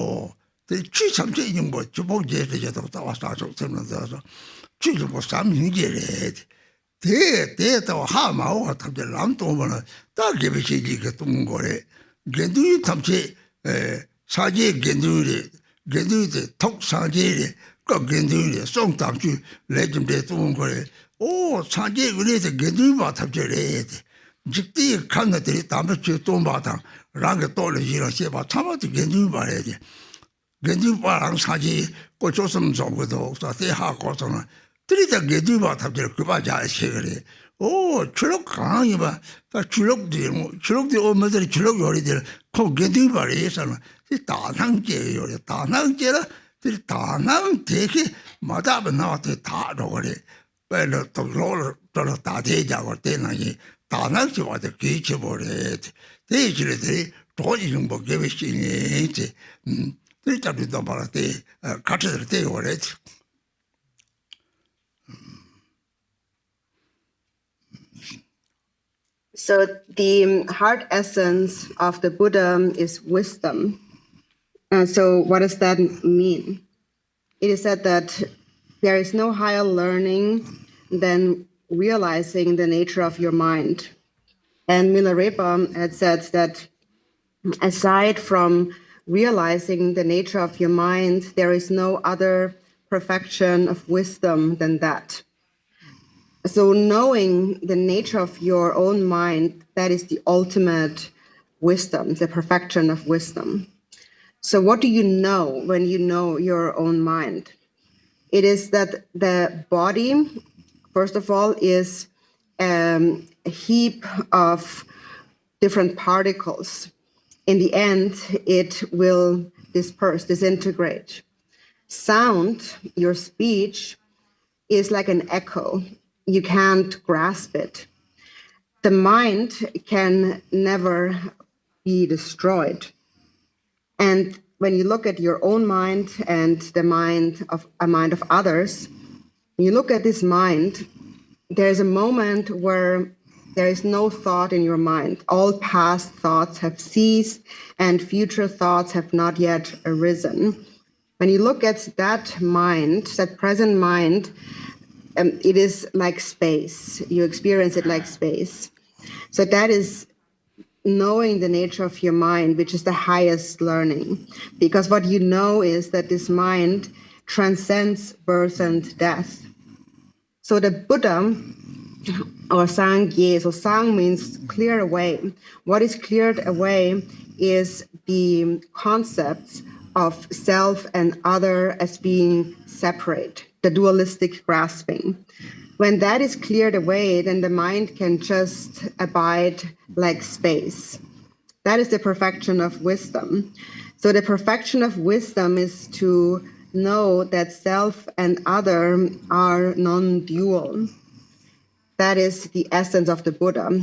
te chi sam je yung bo ju bo je de je do ta wa sa chok sem na da so chi yu bo sam yin je le 대 하마오 탑제 람도만 다 개비시기 같은 거래 겐두이 탑제 사제 겐두이 톡 사제리 그 겐두이 송당주 레전드 또 거래 오 사제 그래서 겐두이 바 탑제래 직디 칸들이 담배주 또 마당 랑게 돌리지라 셰바 참아도 겐두이 바래지 겐두이 바랑 사제 고조섬 정도도 사대하고서는 들이다 게두바 탑들 그바자 시그래 오 추럭 강이 봐 추럭도 오면들 추럭 요리들 코 게두바래서는 이 다낭제 요리 다낭제라 들 다낭 되게 마다바 나한테 다 그래 빨리 또 로를 다 대자고 때나니 다낭제 와도 기체 버래 대지들이 돈이 좀 먹게 되시니 들자도 말한테 같이 때 오래 So the heart essence of the Buddha is wisdom. So what does that mean? It is said that there is no higher learning than realizing the nature of your mind. And Milarepa had said that aside from realizing the nature of your mind, there is no other perfection of wisdom than that. So knowing the nature of your own mind, that is the ultimate wisdom, the perfection of wisdom. So what do you know when you know your own mind? It is that the body, first of all, is a heap of different particles. In the end, it will disperse, disintegrate. Sound, your speech, is like an echo. You can't grasp it. The mind can never be destroyed. And when you look at your own mind and the mind of others, you look at this mind, there's a moment where there is no thought in your mind. All past thoughts have ceased and future thoughts have not yet arisen. When you look at that mind, that present mind, it is like space. You experience it like space. So that is knowing the nature of your mind, which is the highest learning. Because what you know is that this mind transcends birth and death. So the Buddha, or Sangye, so Sang means clear away. What is cleared away is the concepts of self and other as being separate, the dualistic grasping. When that is cleared away, then the mind can just abide like space. That is the perfection of wisdom. So the perfection of wisdom is to know that self and other are non-dual. That is the essence of the Buddha,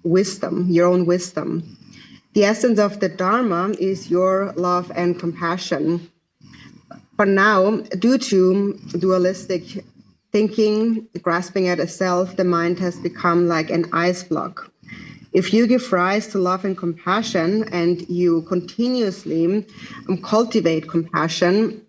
wisdom, your own wisdom. The essence of the Dharma is your love and compassion. But now, due to dualistic thinking, grasping at a self, the mind has become like an ice block. If you give rise to love and compassion and you continuously cultivate compassion,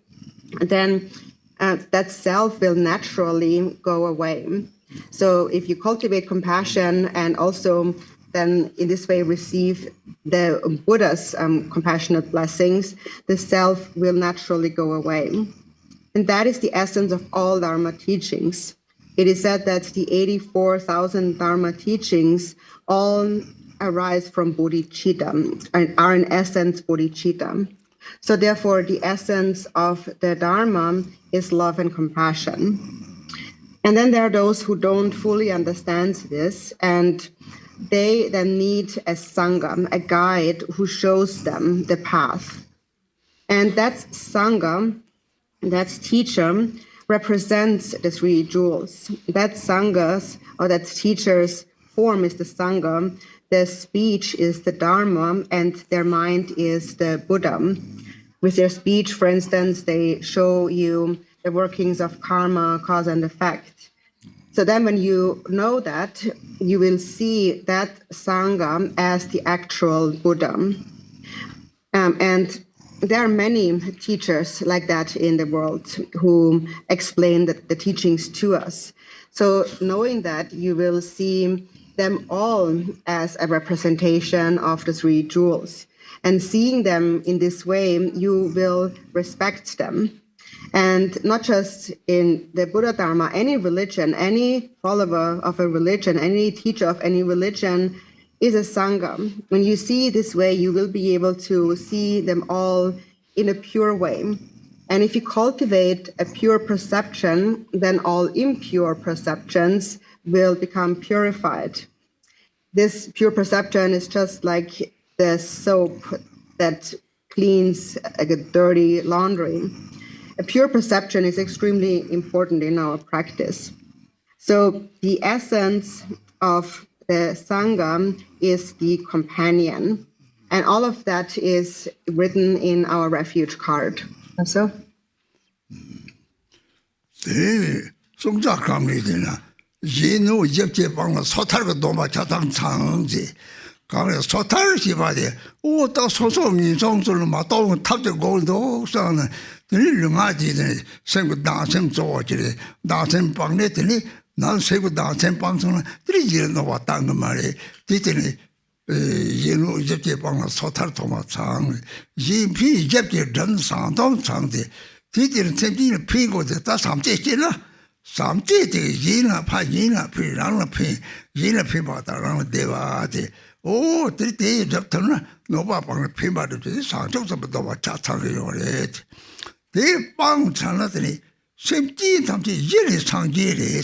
then that self will naturally go away. So if you cultivate compassion and also then in this way receive the Buddha's compassionate blessings, the self will naturally go away. And that is the essence of all Dharma teachings. It is said that the 84,000 Dharma teachings all arise from bodhicitta and are in essence bodhicitta. So therefore, the essence of the Dharma is love and compassion. And then there are those who don't fully understand this, and they then need a Sangha, a guide who shows them the path. And that Sangha, that teacher, represents the three jewels. That Sanghas or that teachers form is the Sangha, their speech is the Dharma, and their mind is the Buddha. With their speech, for instance, they show you the workings of karma, cause and effect. So then when you know that, you will see that Sangha as the actual Buddha. And there are many teachers like that in the world who explain the teachings to us. So knowing that, you will see them all as a representation of the three jewels. And seeing them in this way, you will respect them. And not just in the Buddha Dharma, any religion, any follower of a religion, any teacher of any religion is a Sangha. When you see this way, you will be able to see them all in a pure way. And if you cultivate a pure perception, then all impure perceptions will become purified. This pure perception is just like the soap that cleans a dirty laundry. A pure perception is extremely important in our practice. So the essence of the Sangha is the companion. And all of that is written in our Refuge card. So? 강에 소탈 시바데 오다 소소 민성들 마도 탑들 고도 상은 늘릉아지네 생고 다sem 조지리 다sem 방네들이 난 세고 다sem 방송은 들이지는 왔다는 거 말이 뒤들이 예노 이제 방은 소탈 도마창 이피 이제 전상동 상대 뒤들은 생기는 피고도 다 삼제지나 삼제지 이나 파이나 피랑나 피 이나 피바다랑 대와데 오, 들이 잡더나 너바 방을 피마르지 상정서부터 왔자 차게요래. 대빵 찬나더니 샘지 담지 예리 상제래.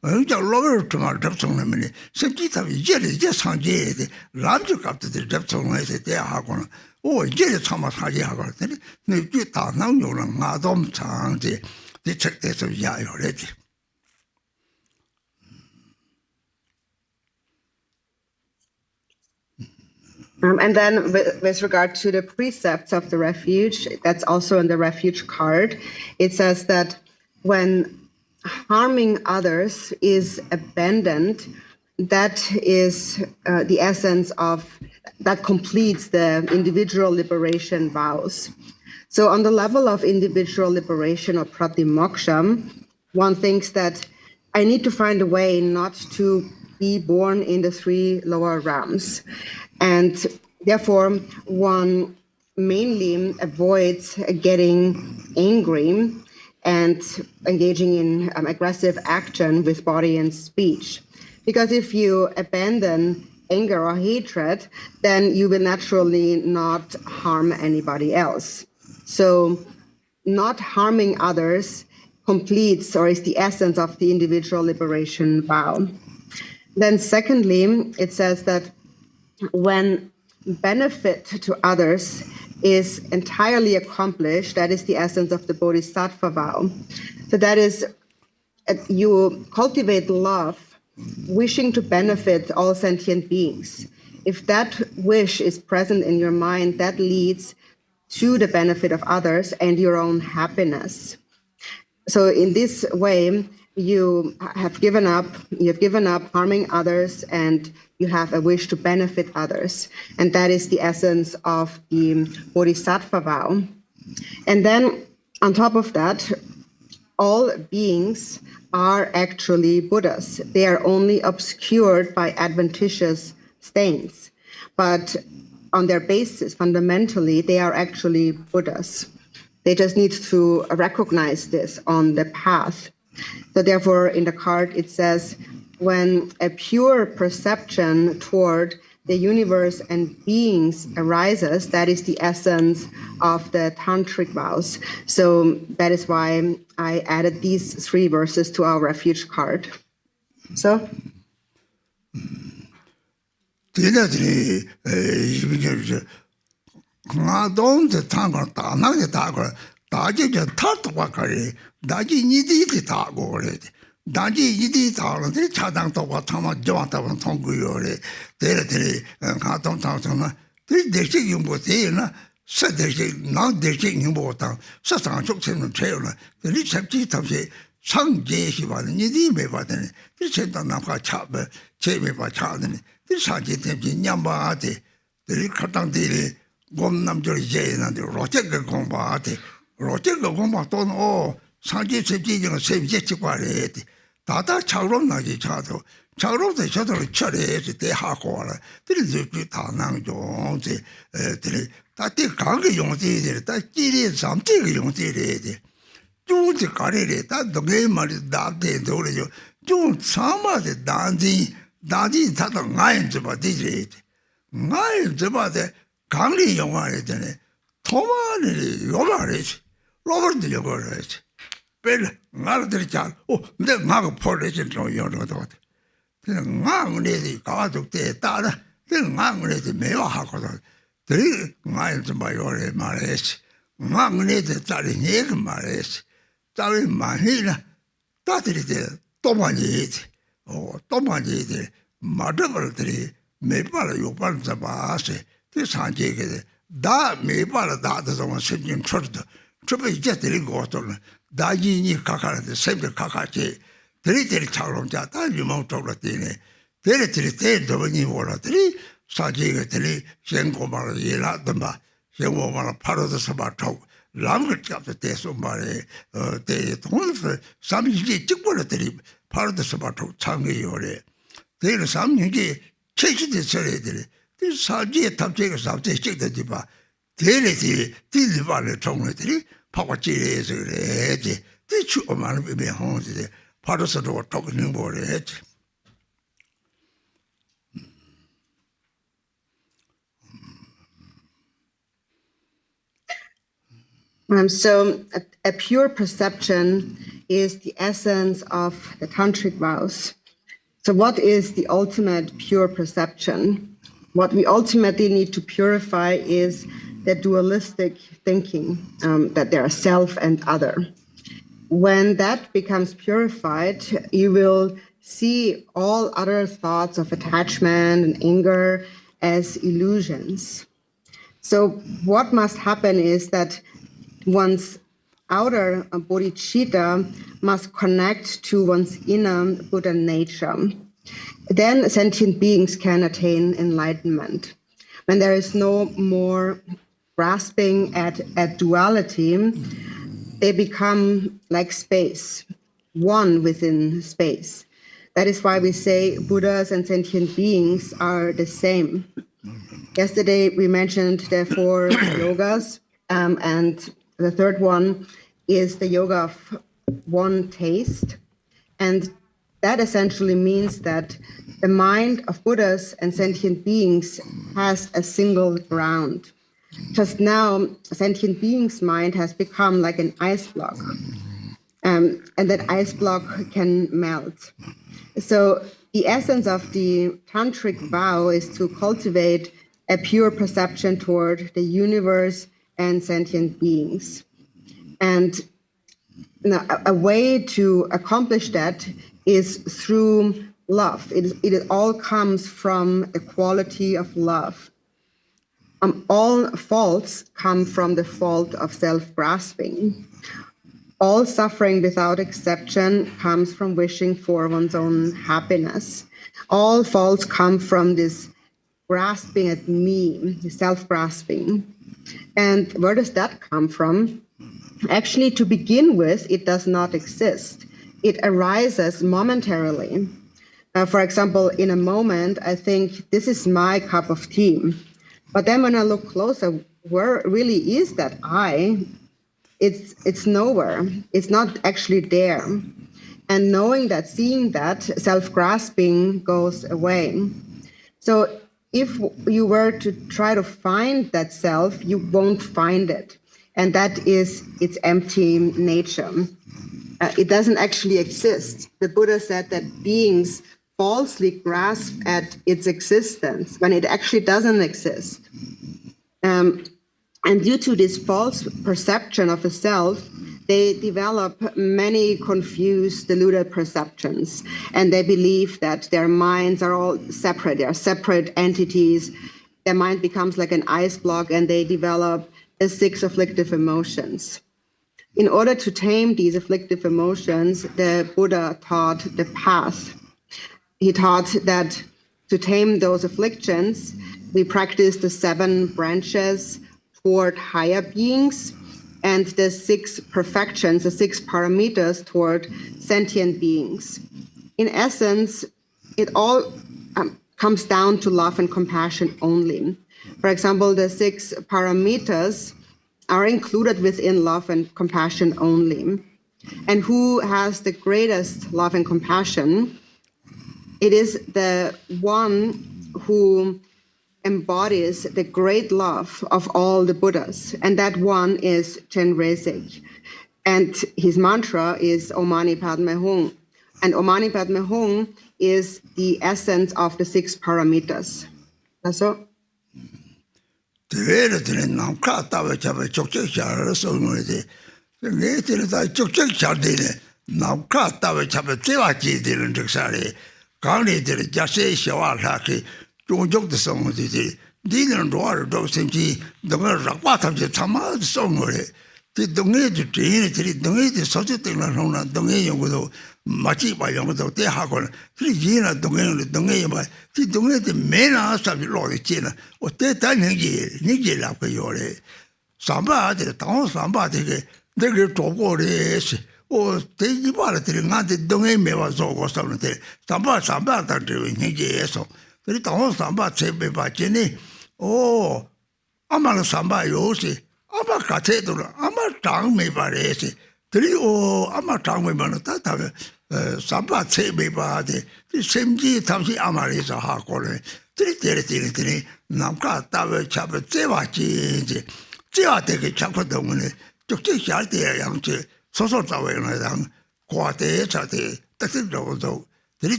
언제 로를 좀 잡성내면 샘지 담지 예리 이제 상제래. 람주 갑들 잡성내서 대하고는 오, 예리 참아 사지 하고 그랬더니 너기 다 나오는 나돔 상제 대책대서 야요래. And then with regard to the precepts of the refuge, that's also in the refuge card, it says that when harming others is abandoned, that is the essence of, that completes the individual liberation vows. So on the level of individual liberation or pratimoksha, one thinks that I need to find a way not to be born in the three lower realms. And therefore, one mainly avoids getting angry and engaging in aggressive action with body and speech. Because if you abandon anger or hatred, then you will naturally not harm anybody else. So not harming others completes or is the essence of the individual liberation vow. Then secondly, it says that when benefit to others is entirely accomplished, that is the essence of the Bodhisattva vow. So that is, you cultivate love, wishing to benefit all sentient beings. If that wish is present in your mind, that leads to the benefit of others and your own happiness. So in this way, you have given up harming others, and you have a wish to benefit others. And that is the essence of the Bodhisattva vow. And then on top of that, all beings are actually Buddhas. They are only obscured by adventitious stains. But on their basis, fundamentally, they are actually Buddhas. They just need to recognize this on the path. So therefore, in the card, it says, when a pure perception toward the universe and beings arises, that is the essence of the tantric vows. So that is why I added these 3 verses to our refuge card. So? 단지 이디 다는데 차당 도와 타마 좋았다고 통구요래 데레데레 가동 당선은 대식 용보 되나 서대식 나대식 용보다 서상 쪽체는 채우나 이 잡지 탑시 상제시 받는 이디 매받는 이 전단 나가 차베 제매바 차는 이 사지 때문에 냠바한테 이 카당들이 곰남들 제는데 로제가 공부한테 로제가 공부 또는 상제 접지는 세비제 직관에 다다 차로 나기 차도 차로도 저도 처리해서 대하고라 들이 다낭 용지 들이 다들 강게 용지들 다 끼리 잠지게 용지들 좀 가리래 다 너게 말이 나한테 도래죠 좀 참아대 단지 다도 나인 좀 되지 나인 좀 봐대 강리 영화에 되네 토마니 요말이지 로버트 요거래지 벨 나를 잘 근데 나가 폴레진 좀 열어도 그냥 나무네디 가족 때 따라 그냥 나무네디 매화하거든 들이 나인 좀 봐요래 말했지 나무네디 딸이 얘기 말했지 딸이 많이나 따들이 또 많이 또 많이 마더벌들이 매발 요발 잡아서 그 산재게 다 매발 다도 좀 신경 쳐도 저거 이제 데리고 왔더니 다이니 가가는데 sempre 가가지 데리데리 차롱자 다 유망 쪽으로되네 데리데리 데리더니 원하더니 사제가 데리 생고말 일하던가 생고말 파로도서 봐도 람을 잡도 대소 말에 대 돈을 삼이지 찍고들이 파로도서 봐도 창의요래 데리 삼이지 체시대 처리들이 그 사제에 탑재가 잡대 찍더지 봐 데리들이 딜리바를 통해들이 파고치래서 그래지 대추 엄마는 왜 하는지 파도서도 똑는 거래지 So a pure perception is the essence of the tantric vows. So what is the ultimate pure perception? What we ultimately need to purify is the dualistic thinking, that there are self and other. When that becomes purified, you will see all other thoughts of attachment and anger as illusions. So what must happen is that one's outer bodhicitta must connect to one's inner Buddha nature. Then sentient beings can attain enlightenment. When there is no more grasping at duality, they become like space, one within space. That is why we say Buddhas and sentient beings are the same. Yesterday we mentioned the 4 yogas, and the third one is the yoga of one taste. And that essentially means that the mind of Buddhas and sentient beings has a single ground. Just now, sentient beings' mind has become like an ice block, and that ice block can melt. So the essence of the tantric vow is to cultivate a pure perception toward the universe and sentient beings. And a way to accomplish that is through love. It all comes from the quality of love. All faults come from the fault of self-grasping. All suffering without exception comes from wishing for one's own happiness. All faults come from this grasping at me, self-grasping. And where does that come from? Actually, to begin with, it does not exist. It arises momentarily. For example, in a moment, I think this is my cup of tea. But then when I look closer, where really is that I? It's nowhere. It's not actually there. And knowing that, seeing that, self-grasping goes away. So if you were to try to find that self, you won't find it. And that is its empty nature. It doesn't actually exist. The Buddha said that beings falsely grasp at its existence when it actually doesn't exist. And due to this false perception of a self, they develop many confused, deluded perceptions, and they believe that their minds are all separate. They are separate entities. Their mind becomes like an ice block, and they develop the 6 afflictive emotions. In order to tame these afflictive emotions, the Buddha taught the path. He taught that to tame those afflictions, we practice the 7 branches toward higher beings and the 6 perfections, the 6 parameters toward sentient beings. In essence, it all comes down to love and compassion only. For example, the 6 parameters are included within love and compassion only. And who has the greatest love and compassion? It is the one who embodies the great love of all the Buddhas, and that one is Chenresig. And his mantra is Om Mani Padme Hum. And Om Mani Padme Hum is the essence of the 6 parameters. That's all.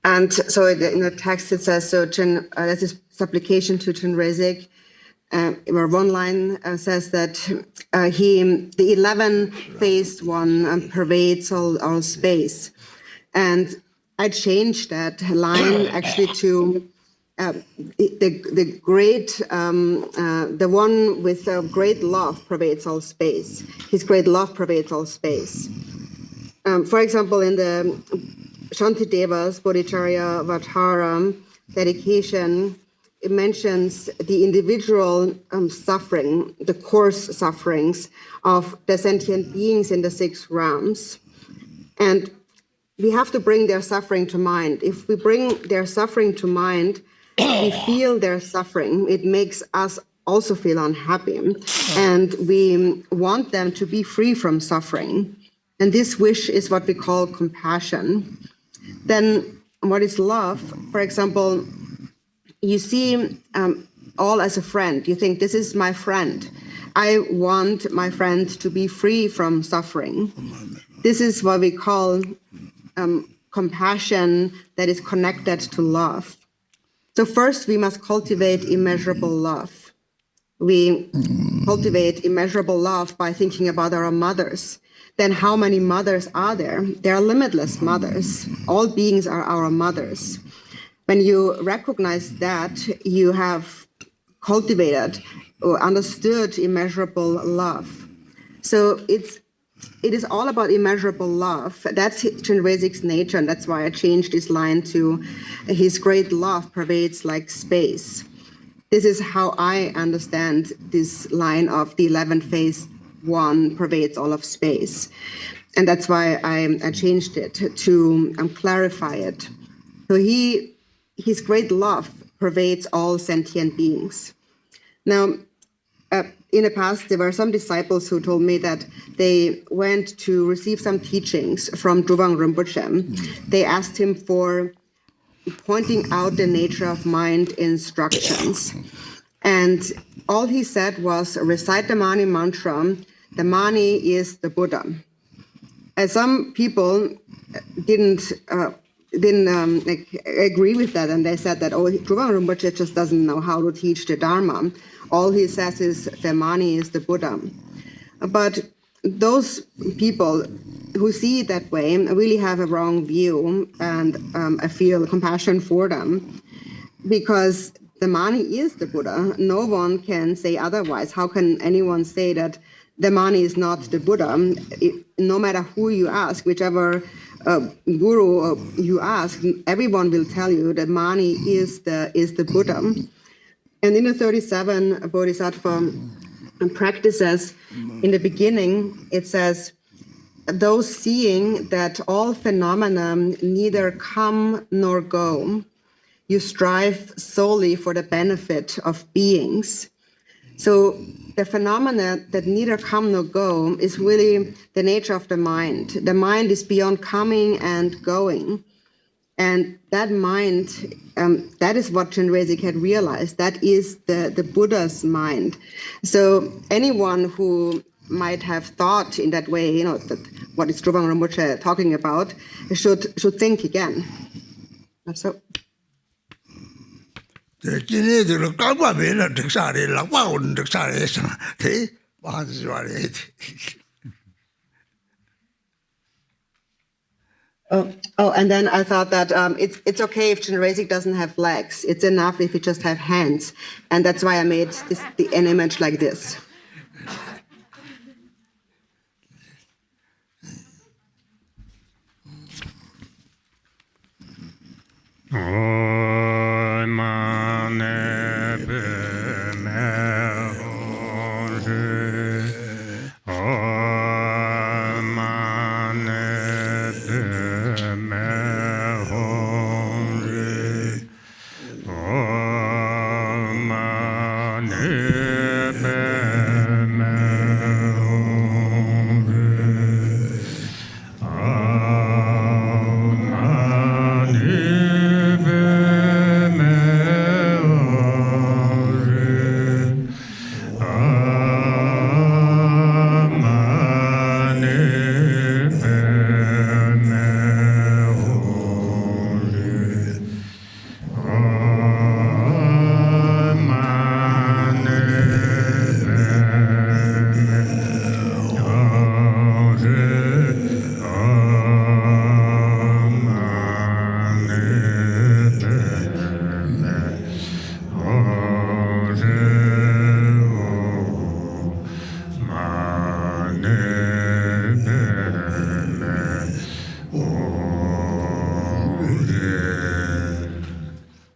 And so in the text it says, so this is supplication to Chenresig, where one line says that the 11-faced one pervades all space. And I changed that line actually to the great, the one with great love pervades all space. His great love pervades all space. For example, in the Shantideva's Bodhicharya Vatara dedication, it mentions the individual suffering, the coarse sufferings of the sentient beings in the 6 realms. And we have to bring their suffering to mind. If we bring their suffering to mind, we feel their suffering. It makes us also feel unhappy. And we want them to be free from suffering. And this wish is what we call compassion. Then what is love? For example, you see all as a friend. You think, this is my friend. I want my friend to be free from suffering. This is what we call compassion that is connected to love. So first, we must cultivate immeasurable love. We cultivate immeasurable love by thinking about our mothers. Then how many mothers are there? There are limitless mothers. All beings are our mothers. when you recognize that, you have cultivated or understood immeasurable love. So it is all about immeasurable love. That's Chenresig's nature, and that's why I changed this line to his great love pervades like space. This is how I understand this line of the 11th phase 1 pervades all of space. And that's why I changed it to clarify it. So his great love pervades all sentient beings. Now, in the past, there were some disciples who told me that they went to receive some teachings from Drubwang Rinpoche. They asked him for pointing out the nature of mind instructions. And all he said was, recite the Mani mantra, the Mani is the Buddha. And some people didn't agree with that, and they said that, oh, Drubwang Rinpoche just doesn't know how to teach the Dharma. All he says is the Mani is the Buddha. But those people who see it that way really have a wrong view, and I feel compassion for them, because the Mani is the Buddha. No one can say otherwise. How can anyone say that the Mani is not the Buddha? No matter who you ask, whichever guru you ask, everyone will tell you that Mani is the Buddha. And in the 37 Bodhisattva practices, in the beginning, it says, those seeing that all phenomena neither come nor go, you strive solely for the benefit of beings. So the phenomena that neither come nor go is really the nature of the mind. The mind is beyond coming and going. And that mind, that is what Chenresig had realized. That is the Buddha's mind. So anyone who might have thought in that way, that what is Drubwang Rinpoche talking about, should think again. So. Oh, and then I thought that it's okay if Chenresig doesn't have legs. It's enough if he just have hands, and that's why I made an image like this.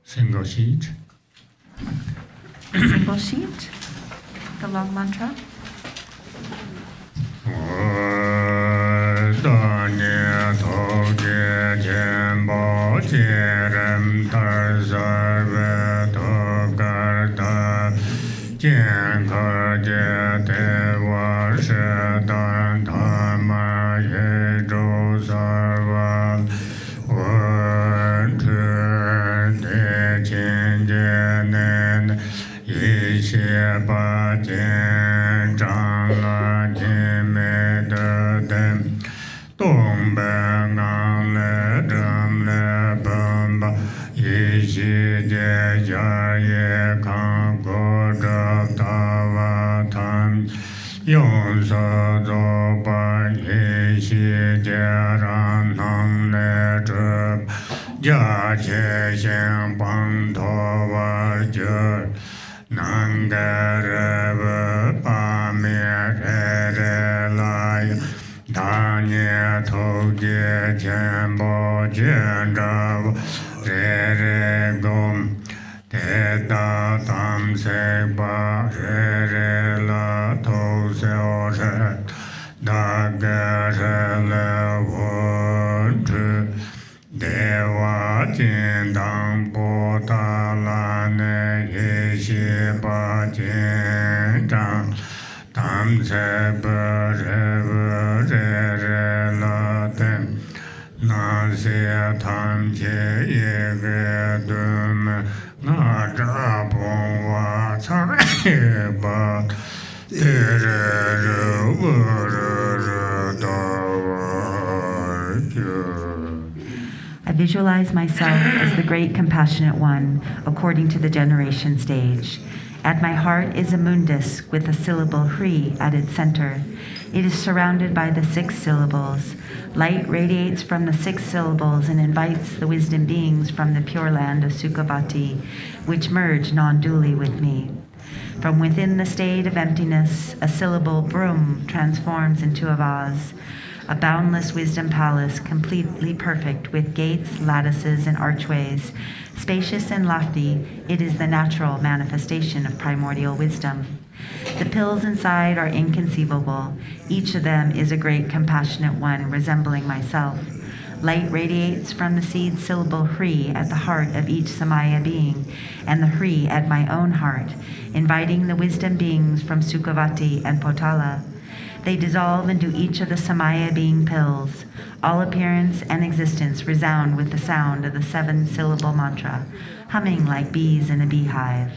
Single sheet. Single sheet, the long mantra. Dza Tsering Bang Tova Jur Nangareva Pamir Lai Danye Toge Khenpo Dza Tsering Gom Teta Tam Sekpa La To Seo Shet Garchen Rinpoche Dewa Jindang Bodhalane Yeshiba Jindang Tam Sekpa Revered Nasi Tam Che Yege Dume Mani Drubcho I visualize myself as the great compassionate one, according to the generation stage. At my heart is a mundus with the syllable Hri at its center. It is surrounded by the 6 syllables. Light radiates from the 6 syllables and invites the wisdom beings from the pure land of Sukhavati, which merge non-dually with me. From within the state of emptiness, a syllable Brahm transforms into a vase, a boundless wisdom palace, completely perfect with gates, lattices, and archways. Spacious and lofty, it is the natural manifestation of primordial wisdom. The pills inside are inconceivable. Each of them is a great compassionate one resembling myself. Light radiates from the seed syllable Hri at the heart of each Samaya being, and the Hri at my own heart, inviting the wisdom beings from Sukhavati and Potala. They dissolve into each of the Samaya being pills. All appearance and existence resound with the sound of the 7-syllable mantra, humming like bees in a beehive.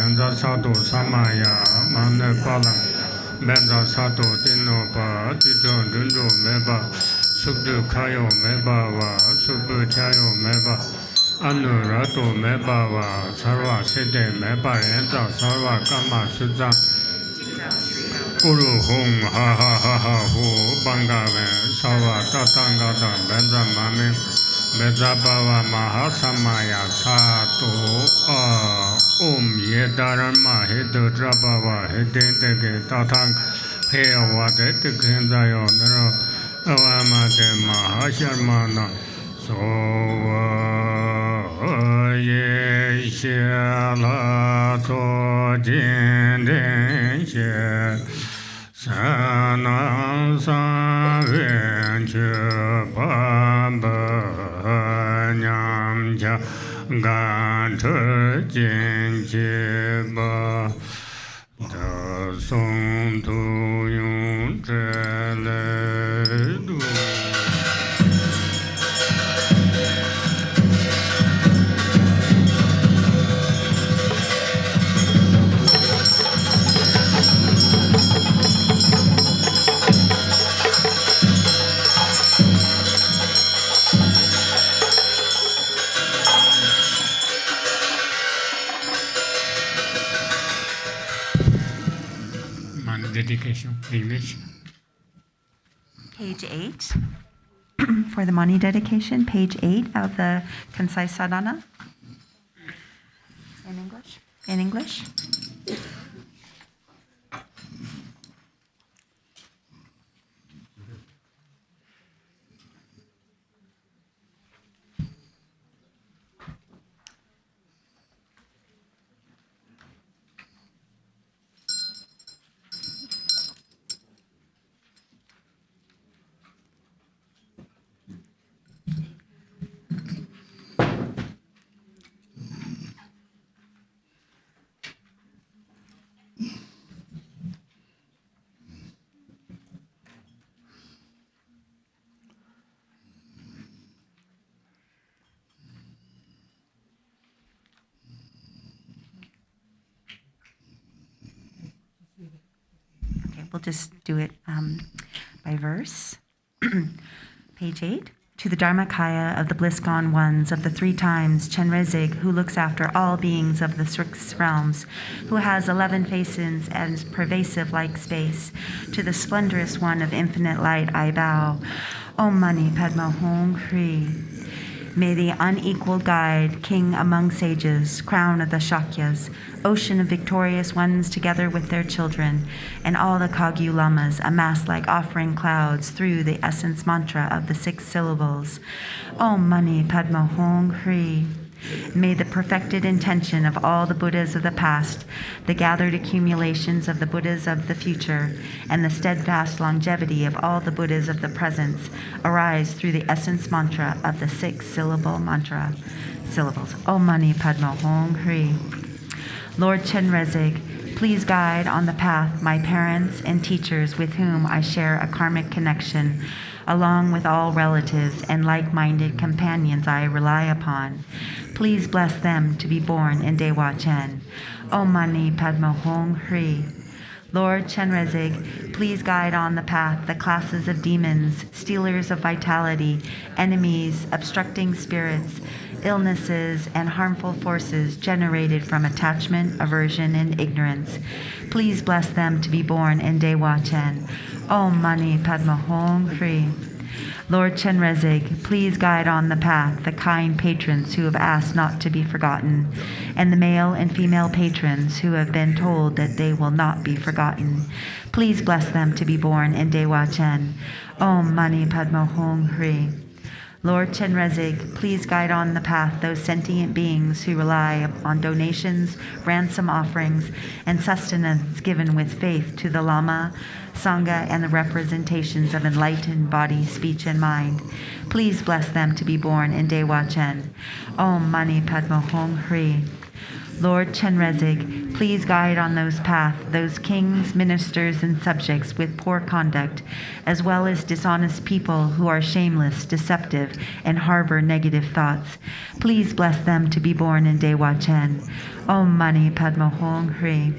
Benza Sado Samaya Mane Palam Benza Sado Dinoba Tidon Dundo Meba Subdu Kayo Meba Wa Subdu Chayo Meba Anurato Meba Wa Sarva Sede Meba Enza Sarva Kama Sudza Guru Hong Ha Ha Ha Ha Hu Bangaven Sarva Tatangata Benza Mame Benza Bava Mahasamaya Sato Om Yedarama Hedo Drabava Hedente Tatang Heawate Kenzayo Nero Avamate Mahasharmana Sova Ye Shala So Jinde She Sana Savenche Bamba Nyamja Gan Jin Jiba Da Song Tu Yung Zele Du Dedication, English. Page 8. For the Mani dedication, page 8 of the Concise Sadhana. In English? In English? We'll just do it by verse. Page 8. To the Dharmakaya of the bliss-gone ones of the 3 times Chenresig, who looks after all beings of the 6 realms, who has 11 faces and pervasive like space, to the splendorous one of infinite light I bow. Om Mani Padma Hum Hri. May the unequaled guide, king among sages, crown of the Shakyas, ocean of victorious ones together with their children, and all the Kagyu Lamas amassed like offering clouds through the essence mantra of the 6 syllables. Om Mani Padma Hum Hri. May the perfected intention of all the Buddhas of the past, the gathered accumulations of the Buddhas of the future, and the steadfast longevity of all the Buddhas of the present arise through the essence mantra of the 6-syllable mantra. Syllables. Om Mani Padma Hum Hri. Lord Chenresig, please guide on the path my parents and teachers with whom I share a karmic connection, along with all relatives and like-minded companions I rely upon. Please bless them to be born in Day2.1. Om Mani Padma Hum Hri. Lord Chenresig, please guide on the path the classes of demons, stealers of vitality, enemies, obstructing spirits, illnesses, and harmful forces generated from attachment, aversion, and ignorance. Please bless them to be born in Day2.1. Om Mani Padma Hum Hri. Lord Chenresig, please guide on the path the kind patrons who have asked not to be forgotten, and the male and female patrons who have been told that they will not be forgotten. Please bless them to be born in Day2.1. Om Mani Padma Hum Hri. Lord Chenresig, please guide on the path those sentient beings who rely on donations, ransom offerings, and sustenance given with faith to the Lama, Sangha, and the representations of enlightened body, speech, and mind. Please bless them to be born in Day2.1. Om Mani Padma Hum Hri. Lord Chenresig, please guide on those paths those kings, ministers, and subjects with poor conduct, as well as dishonest people who are shameless, deceptive, and harbor negative thoughts. Please bless them to be born in Day2.1. Om Mani Padme Hung Hri.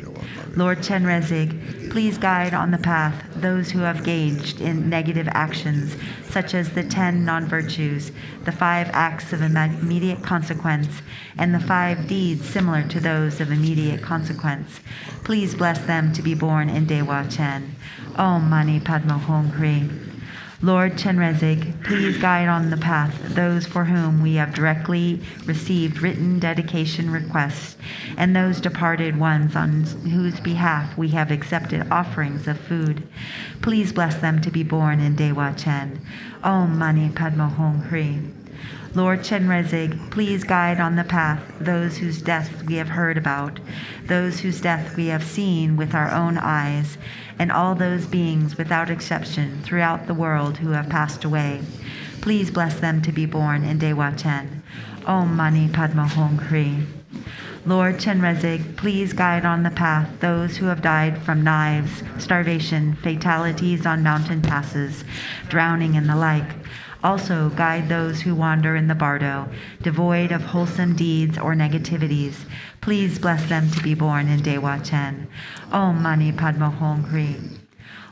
Lord Chenresig, please guide on the path those who have engaged in negative actions, such as the 10 non-virtues, the 5 acts of immediate consequence, and the 5 deeds similar to those of immediate consequence. Please bless them to be born in Day2.1. Om Mani Padme Hung Hri. Lord Chenresig, please guide on the path those for whom we have directly received written dedication requests, and those departed ones on whose behalf we have accepted offerings of food. Please bless them to be born in Day2.1. Om Mani Padme Hung Hri. Lord Chenresig, please guide on the path those whose death we have heard about, those whose death we have seen with our own eyes, and all those beings without exception throughout the world who have passed away. Please bless them to be born in Day2.1. Om Mani Padme Hung Hri. Lord Chenresig, please guide on the path those who have died from knives, starvation, fatalities on mountain passes, drowning, and the like. Also guide those who wander in the bardo, devoid of wholesome deeds or negativities. Please bless them to be born in Day2.1. Om Mani Padme Hung Hri.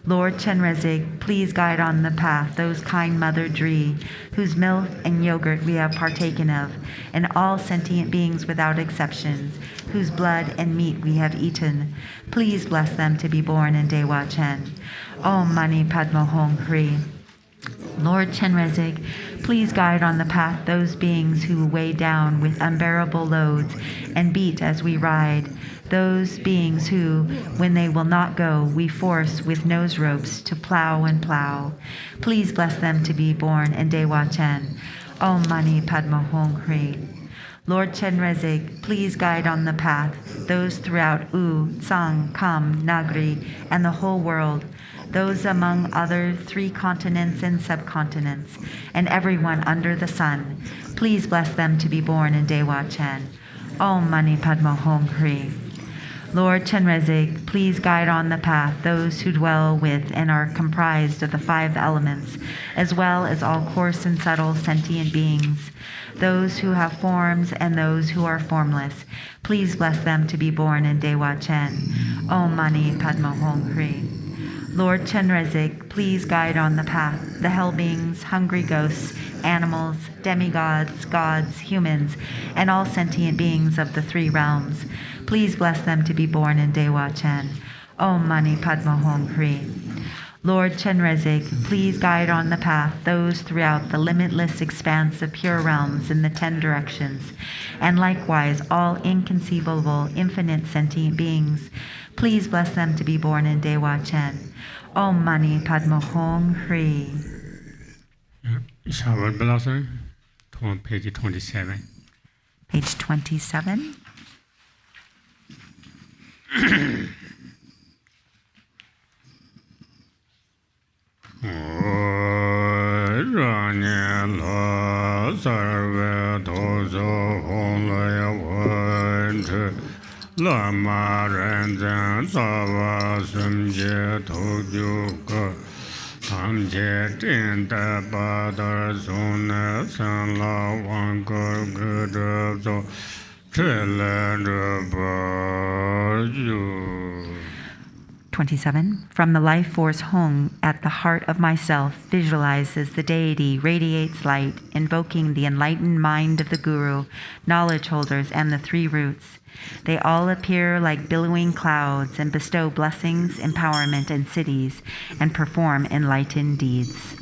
Lord Chenresig, please guide on the path those kind Mother Dri, whose milk and yogurt we have partaken of, and all sentient beings without exceptions, whose blood and meat we have eaten. Please bless them to be born in Day2.1. Om Mani Padme Hung Hri. Lord Chenresig, please guide on the path those beings who weigh down with unbearable loads and beat as we ride, those beings who, when they will not go, we force with nose ropes to plow and plow. Please bless them to be born in Day2.1. Om Mani Padme Hung Hri. Lord Chenresig, please guide on the path those throughout U, Tsang, Kam, Nagri, and the whole world, those among other 3 continents and subcontinents, and everyone under the sun. Please bless them to be born in Day2.1. Om Mani Padme Hung Hri. Lord Chenresig, please guide on the path those who dwell with and are comprised of the 5 elements, as well as all coarse and subtle sentient beings, those who have forms and those who are formless. Please bless them to be born in Day2.1. Om Mani Padme Hung Hri. Lord Chenresig, please guide on the path the hell beings, hungry ghosts, animals, demigods, gods, humans, and all sentient beings of the 3 realms. Please bless them to be born in Day2.1. Om Mani Padme Hung Hri. Lord Chenresig, please guide on the path those throughout the limitless expanse of pure realms in the 10 directions, and likewise all inconceivable, infinite sentient beings. Please bless them to be born in Day2.1. Om Mani Padme Hung Hri. Shower blossom, page 27. Page 27. Lama Renzan Sava Sumje Tokyo Tamje Tinta Badar Sona San La Wankar Gudazo Trelendra 27. From the life force Hung at the heart of myself visualizes the deity radiates light, invoking the enlightened mind of the Guru, knowledge holders, and the 3 roots. They all appear like billowing clouds and bestow blessings, empowerment, and cities, and perform enlightened deeds.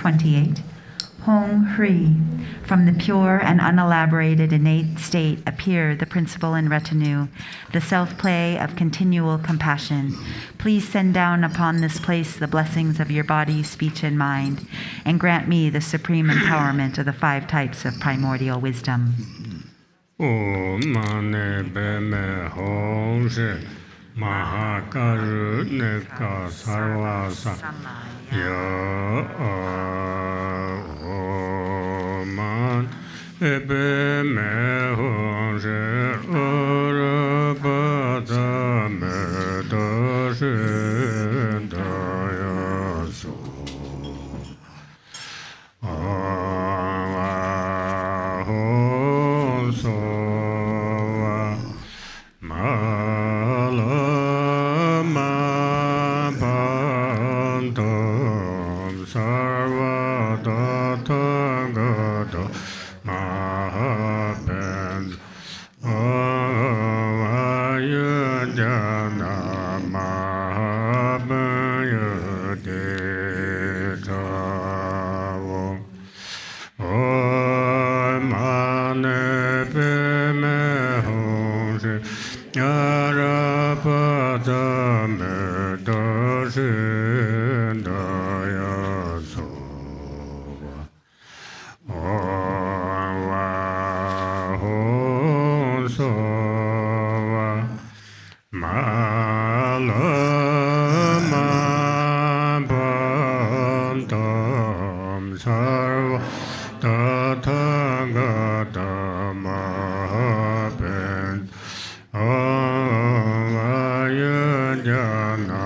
28. Hong Hui. From the pure and unelaborated innate state appear the principle and retinue, the self-play of continual compassion. Please send down upon this place the blessings of your body, speech, and mind, and grant me the supreme empowerment of the 5 types of primordial wisdom. Om Mani Beme Hong Shi Mahakaru Nika Sarvasa Ya Om Mani Beme Hong Shi Urabata Meda Shindaya So Jana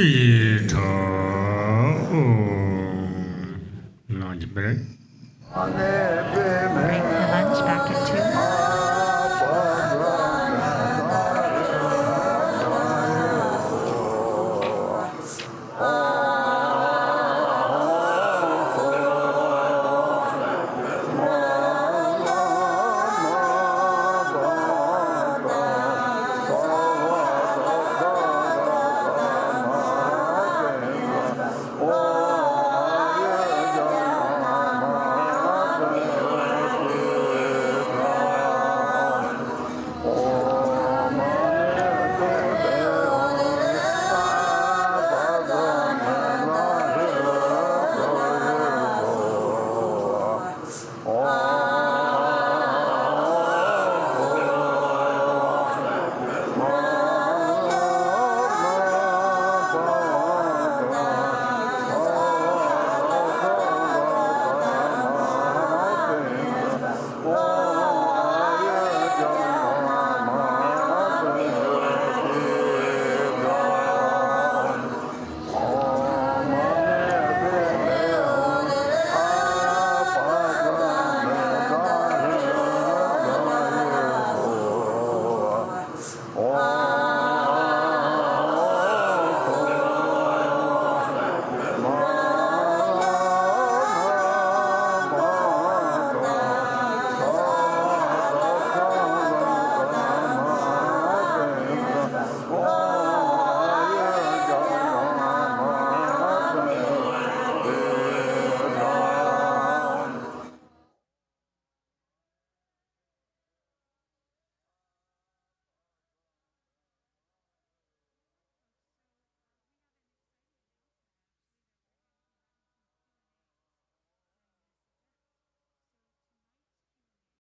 Chi Ta Om. Launch break.